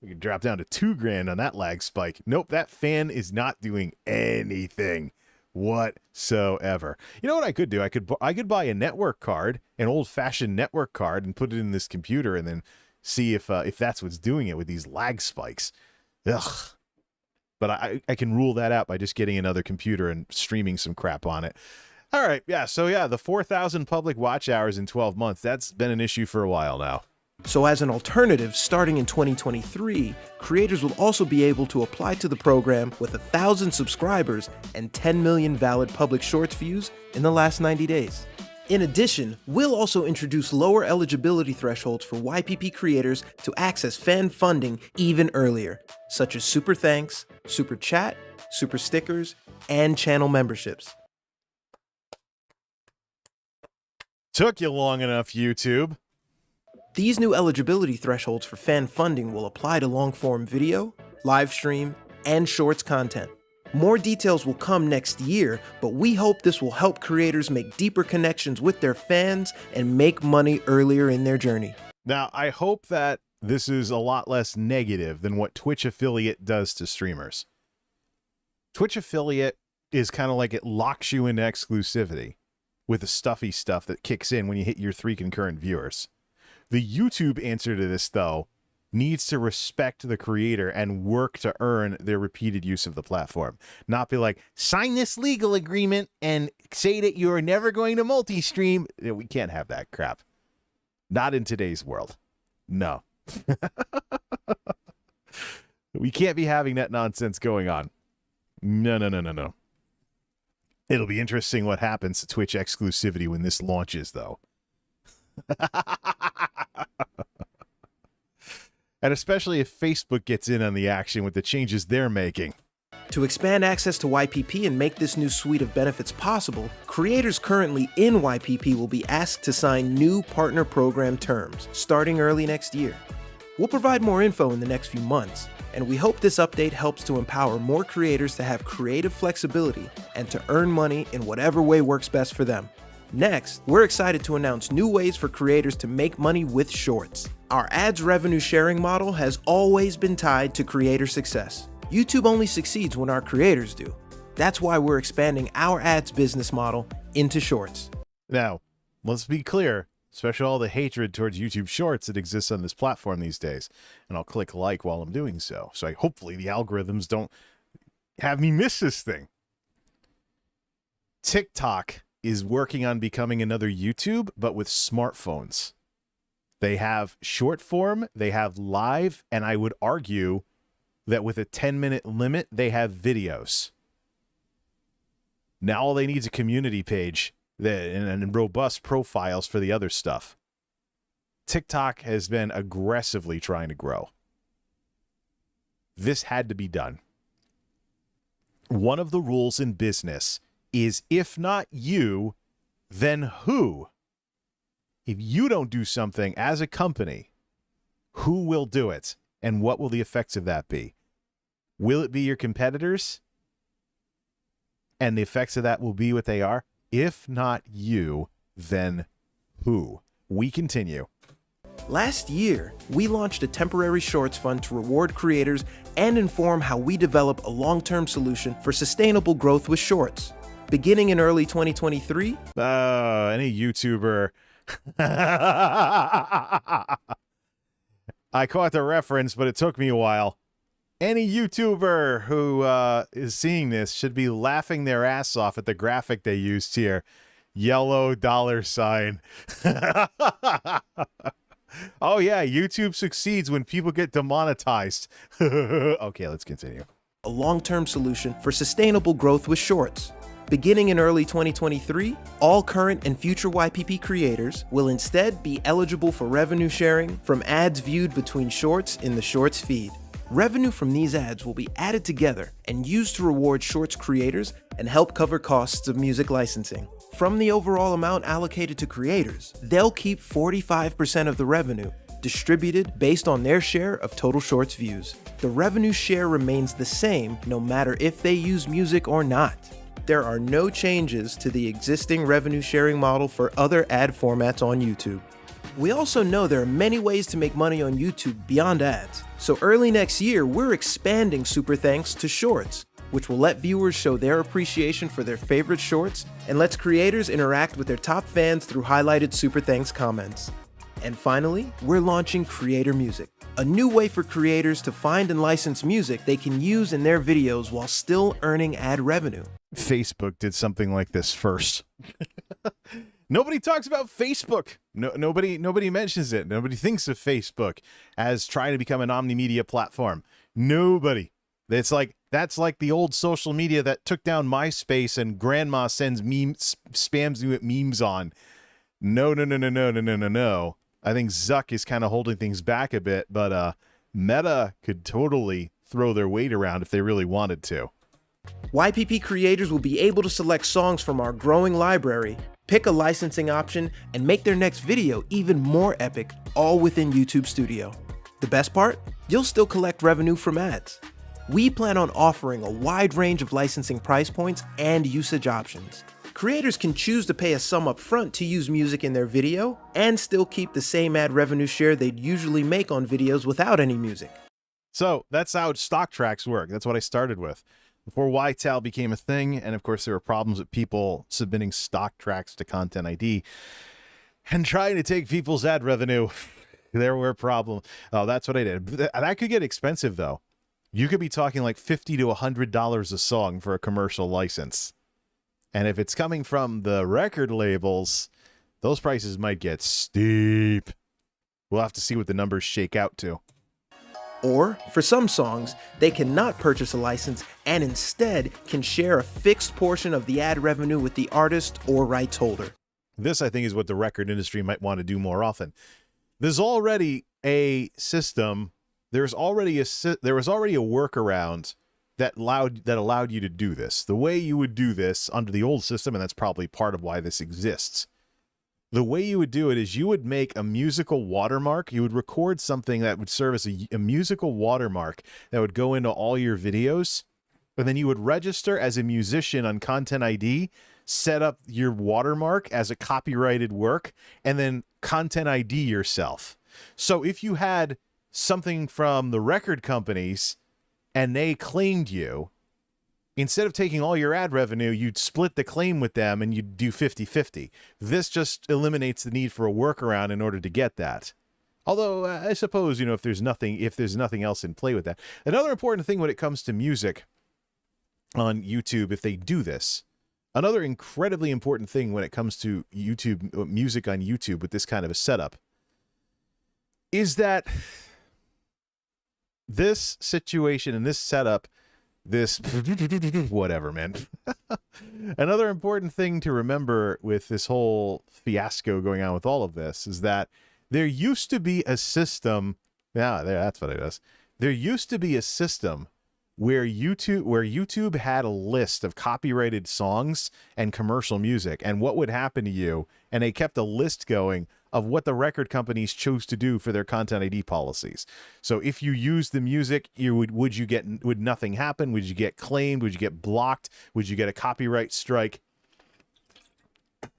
We can drop down to $2,000 on that lag spike. Nope, that fan is not doing anything whatsoever. You know what I could do? I could buy a network card, an old-fashioned network card, and put it in this computer, and then see if that's what's doing it with these lag spikes. Ugh. But I can rule that out by just getting another computer and streaming some crap on it. All right, yeah. So yeah, the 4,000 public watch hours in 12 months. That's been an issue for a while now. So as an alternative, starting in 2023, creators will also be able to apply to the program with 1,000 subscribers and 10 million valid public shorts views in the last 90 days. In addition, we'll also introduce lower eligibility thresholds for YPP creators to access fan funding even earlier, such as super thanks, super chat, super stickers, and channel memberships. Took you long enough, YouTube. These new eligibility thresholds for fan funding will apply to long-form video, live stream, and shorts content. More details will come next year, but we hope this will help creators make deeper connections with their fans and make money earlier in their journey. Now, I hope that this is a lot less negative than what Twitch affiliate does to streamers. Twitch affiliate is kind of like it locks you into exclusivity with the stuffy stuff that kicks in when you hit your 3 concurrent viewers. The YouTube answer to this, though, needs to respect the creator and work to earn their repeated use of the platform. Not be like, sign this legal agreement and say that you're never going to multi-stream. We can't have that crap. Not in today's world. No. We can't be having that nonsense going on. No. It'll be interesting what happens to Twitch exclusivity when this launches, though. And especially if Facebook gets in on the action with the changes they're making. To expand access to YPP and make this new suite of benefits possible, creators currently in YPP will be asked to sign new partner program terms starting early next year. We'll provide more info in the next few months, and we hope this update helps to empower more creators to have creative flexibility and to earn money in whatever way works best for them. Next, we're excited to announce new ways for creators to make money with Shorts. Our ads revenue sharing model has always been tied to creator success. YouTube only succeeds when our creators do. That's why we're expanding our ads business model into Shorts. Now, let's be clear, especially all the hatred towards YouTube Shorts that exists on this platform these days. And I'll click like while I'm doing so. So hopefully the algorithms don't have me miss this thing. TikTok is working on becoming another YouTube, but with smartphones. They have short form, they have live, and I would argue that with a 10-minute limit, they have videos. Now all they need is a community page and robust profiles for the other stuff. TikTok has been aggressively trying to grow. This had to be done. One of the rules in business is if not you, then who? If you don't do something as a company, who will do it? And what will the effects of that be? Will it be your competitors? And the effects of that will be what they are? If not you, then who? We continue. Last year, we launched a temporary Shorts fund to reward creators and inform how we develop a long-term solution for sustainable growth with Shorts. Beginning in early 2023, any YouTuber. I caught the reference, but it took me a while. Any YouTuber who is seeing this should be laughing their ass off at the graphic they used here. Yellow $sign. Oh yeah, YouTube succeeds when people get demonetized. Okay, let's continue. A long-term solution for sustainable growth with Shorts. Beginning in early 2023, all current and future YPP creators will instead be eligible for revenue sharing from ads viewed between Shorts in the Shorts feed. Revenue from these ads will be added together and used to reward Shorts creators and help cover costs of music licensing. From the overall amount allocated to creators, they'll keep 45% of the revenue, distributed based on their share of total Shorts views. The revenue share remains the same no matter if they use music or not. There are no changes to the existing revenue sharing model for other ad formats on YouTube. We also know there are many ways to make money on YouTube beyond ads. So early next year, we're expanding Super Thanks to Shorts, which will let viewers show their appreciation for their favorite shorts and lets creators interact with their top fans through highlighted Super Thanks comments. And finally, we're launching Creator Music, a new way for creators to find and license music they can use in their videos while still earning ad revenue. Facebook did something like this first. Nobody talks about Facebook. Nobody mentions it. Nobody thinks of Facebook as trying to become an omni-media platform. Nobody. That's like the old social media that took down MySpace and grandma sends spams you with memes on. No. I think Zuck is kind of holding things back a bit, but Meta could totally throw their weight around if they really wanted to. YPP creators will be able to select songs from our growing library, pick a licensing option, and make their next video even more epic, all within YouTube Studio. The best part? You'll still collect revenue from ads. We plan on offering a wide range of licensing price points and usage options. Creators can choose to pay a sum up front to use music in their video and still keep the same ad revenue share they'd usually make on videos without any music. So that's how stock tracks work. That's what I started with. before YTAL became a thing, and of course there were problems with people submitting stock tracks to Content ID and trying to take people's ad revenue. There were problems. Oh, that's what I did. That could get expensive, though. You could be talking like $50 to $100 a song for a commercial license. And if it's coming from the record labels, those prices might get steep. We'll have to see what the numbers shake out to. Or, for some songs, they cannot purchase a license and instead can share a fixed portion of the ad revenue with the artist or rights holder. This, I think, is what the record industry might want to do more often. There's already a system. There was already a workaround that allowed you to do this. The way you would do this under the old system, and that's probably part of why this exists. The way you would do it is you would make a musical watermark. You would record something that would serve as a musical watermark that would go into all your videos, and then you would register as a musician on Content ID, set up your watermark as a copyrighted work, and then Content ID yourself. So if you had something from the record companies and they claimed you, instead of taking all your ad revenue, you'd split the claim with them and you'd do 50-50. This just eliminates the need for a workaround in order to get that. Although I suppose, if there's nothing else in play with that. Another important thing when it comes to music on YouTube, if they do this, another incredibly important thing when it comes to YouTube music on YouTube with this kind of a setup is that this situation and this setup, this whatever, man. Another important thing to remember with this whole fiasco going on with all of this is that there used to be a system. Yeah, that's what it is. There used to be a system where YouTube had a list of copyrighted songs and commercial music and what would happen to you, and they kept a list going of what the record companies chose to do for their Content ID policies. So if you use the music, would nothing happen? Would you get claimed? Would you get blocked? Would you get a copyright strike?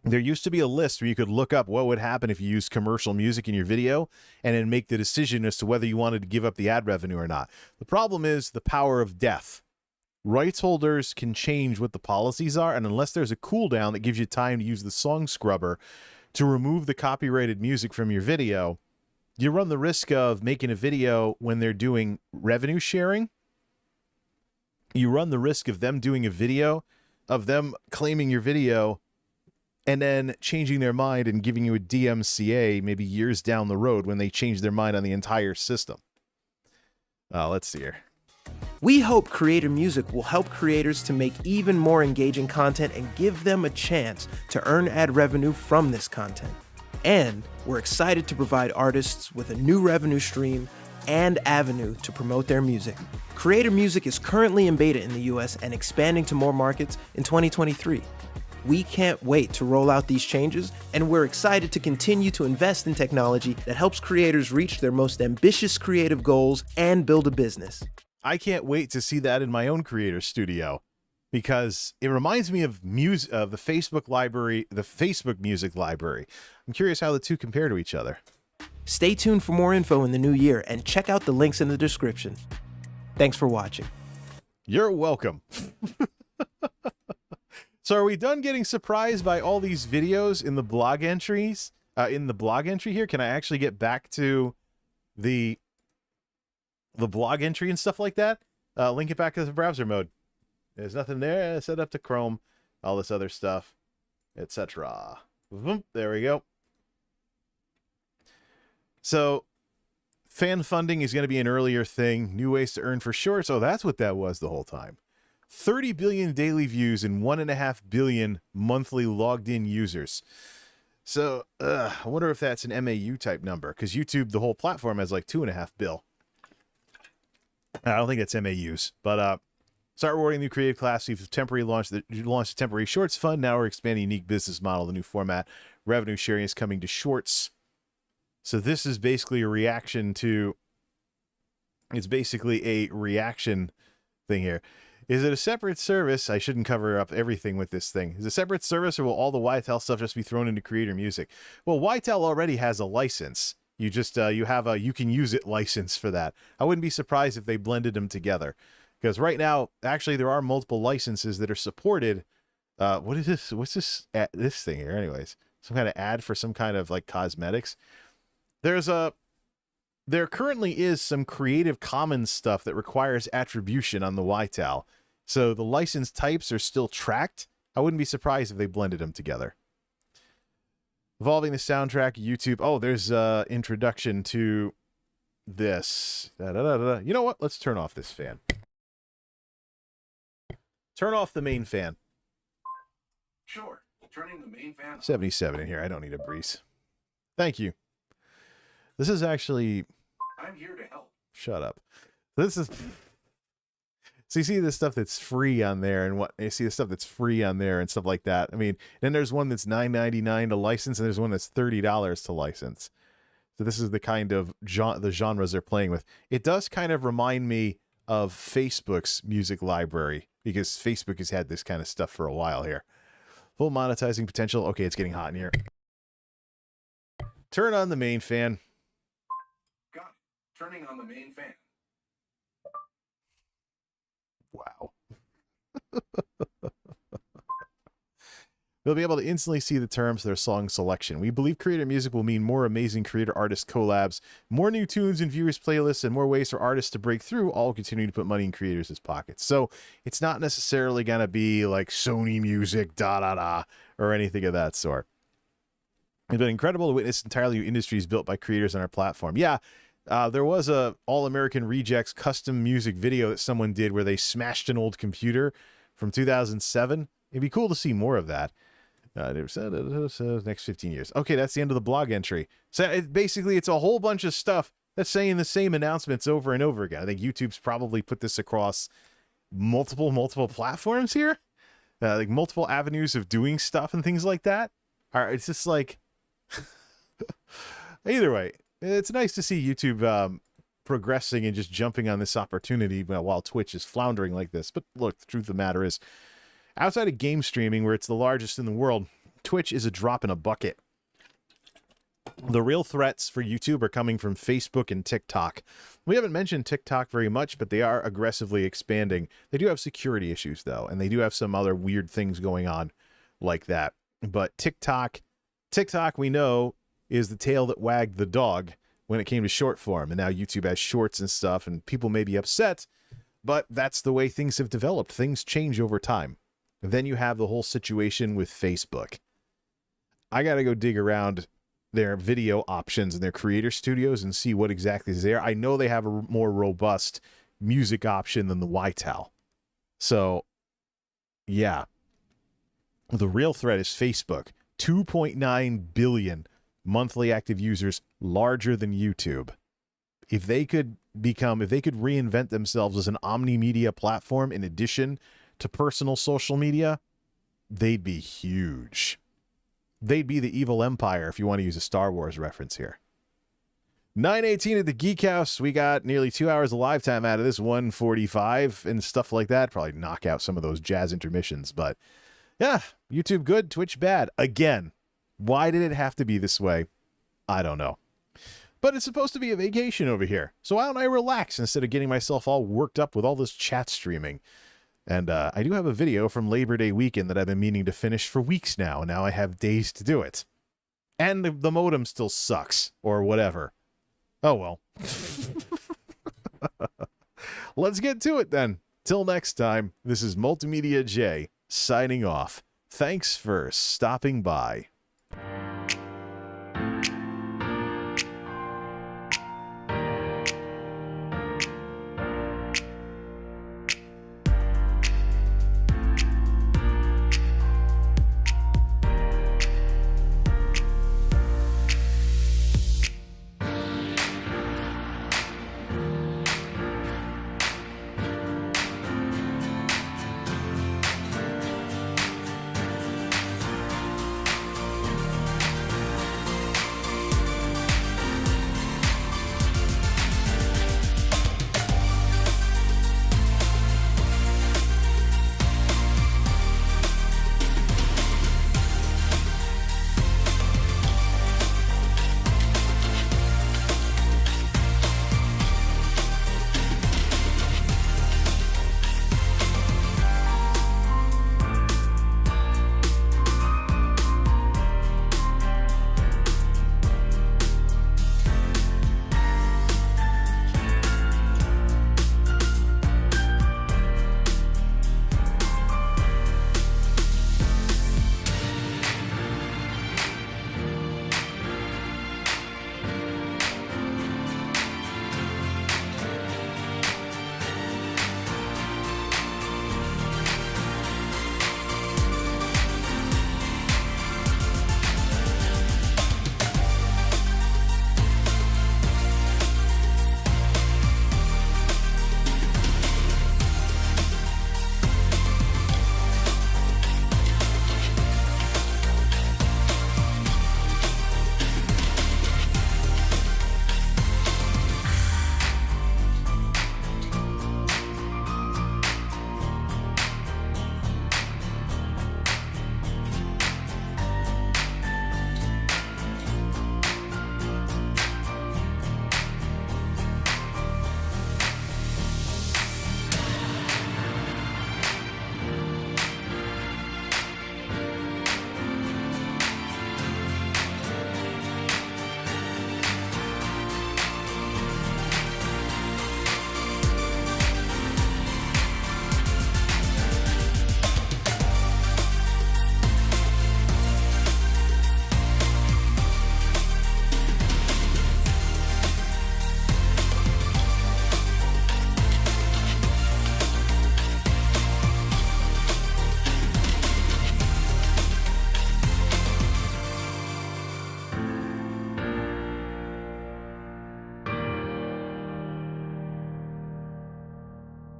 There used to be a list where you could look up what would happen if you used commercial music in your video and then make the decision as to whether you wanted to give up the ad revenue or not. The problem is the power of death. Rights holders can change what the policies are, and unless there's a cooldown that gives you time to use the song scrubber to remove the copyrighted music from your video, you run the risk of making a video when they're doing revenue sharing. You run the risk of them doing a video, of them claiming your video, and then changing their mind and giving you a DMCA maybe years down the road when they change their mind on the entire system. Let's see here. We hope Creator Music will help creators to make even more engaging content and give them a chance to earn ad revenue from this content. And we're excited to provide artists with a new revenue stream and avenue to promote their music. Creator Music is currently in beta in the US and expanding to more markets in 2023. We can't wait to roll out these changes, and we're excited to continue to invest in technology that helps creators reach their most ambitious creative goals and build a business. I can't wait to see that in my own creator studio, because it reminds me of the Facebook library, the Facebook music library. I'm curious how the two compare to each other. Stay tuned for more info in the new year and check out the links in the description. Thanks for watching. You're welcome. So are we done getting surprised by all these videos in the blog entries? In the blog entry here, can I actually get back to the blog entry and stuff like that? Link it back to the browser mode. There's nothing there. Set up to Chrome, all this other stuff, etc. There we go. So fan funding is going to be an earlier thing. New ways to earn for shorts. Oh, that's what that was the whole time. 30 billion daily views and 1.5 billion monthly logged in users. So I wonder if that's an MAU type number, because YouTube, the whole platform, has like 2.5 bill. I don't think that's MAUs, but start rewarding new creative class. We've launched a temporary shorts fund. Now we're expanding a unique business model, the new format. Revenue sharing is coming to shorts. So this is basically a reaction to, it's basically a reaction thing here. Is it a separate service? I shouldn't cover up everything with this thing. Is it a separate service, or will all the YTAL stuff just be thrown into Creator Music? Well, YTAL already has a license. You just you have a you can use it license for that. I wouldn't be surprised if they blended them together, Because right now, actually, there are multiple licenses that are supported. What is this? What's this thing here? Anyways, some kind of ad for some kind of like cosmetics. There currently is some Creative Commons stuff that requires attribution on the YTAL. So the license types are still tracked. I wouldn't be surprised if they blended them together. Evolving the soundtrack, YouTube. Oh, there's introduction to this. You know what? Let's turn off this fan. Turn off the main fan. Sure. Turning the main fan. 77 in here. I don't need a breeze. Thank you. This is actually... I'm here to help. Shut up. This is... So you see the stuff that's free on there, and what you see the stuff that's free on there and stuff like that. I mean, then there's one that's $9.99 to license, and there's one that's $30 to license. So this is the kind of the genres they're playing with. It does kind of remind me of Facebook's music library, because Facebook has had this kind of stuff for a while here. Full monetizing potential. Okay, it's getting hot in here. Turn on the main fan. Got it. Turning on the main fan. Wow. They'll be able to instantly see the terms of their song selection. We believe creator music will mean more amazing creator-artist collabs, more new tunes and viewers' playlists, and more ways for artists to break through, all continuing to put money in creators' pockets. So it's not necessarily going to be like Sony Music, or anything of that sort. It's been incredible to witness entirely new industries built by creators on our platform. Yeah, there was a All-American Rejects custom music video that someone did where they smashed an old computer from 2007. It'd be cool to see more of that. Next 15 years. Okay, that's the end of the blog entry. So basically, it's a whole bunch of stuff that's saying the same announcements over and over again. I think YouTube's probably put this across multiple platforms here, like multiple avenues of doing stuff and things like that. All right, it's just like either way, it's nice to see YouTube progressing and just jumping on this opportunity while Twitch is floundering like this. But look, the truth of the matter is, outside of game streaming, where it's the largest in the world, Twitch is a drop in a bucket. The real threats for YouTube are coming from Facebook and TikTok. We haven't mentioned TikTok very much, but they are aggressively expanding. They do have security issues, though, and they do have some other weird things going on like that. But TikTok, we know, is the tail that wagged the dog when it came to short form. And now YouTube has shorts and stuff, and people may be upset, but that's the way things have developed. Things change over time. And then you have the whole situation with Facebook. I got to go dig around their video options and their creator studios and see what exactly is there. I know they have a more robust music option than the YTAL. So, yeah. The real threat is Facebook. 2.9 billion monthly active users, larger than YouTube. If they could reinvent themselves as an omni-media platform in addition to personal social media, they'd be huge. They'd be the evil empire, if you want to use a Star Wars reference here. 9:18 at the Geek House. We got nearly 2 hours of live time out of this 1:45 and stuff like that. Probably knock out some of those jazz intermissions, but yeah, YouTube good, Twitch bad. Again, why did it have to be this way? I don't know. But it's supposed to be a vacation over here, so why don't I relax instead of getting myself all worked up with all this chat streaming? And I do have a video from Labor Day weekend that I've been meaning to finish for weeks now, and now I have days to do it. And the modem still sucks, or whatever. Oh well. Let's get to it then. Till next time, this is MultimediaJay signing off. Thanks for stopping by.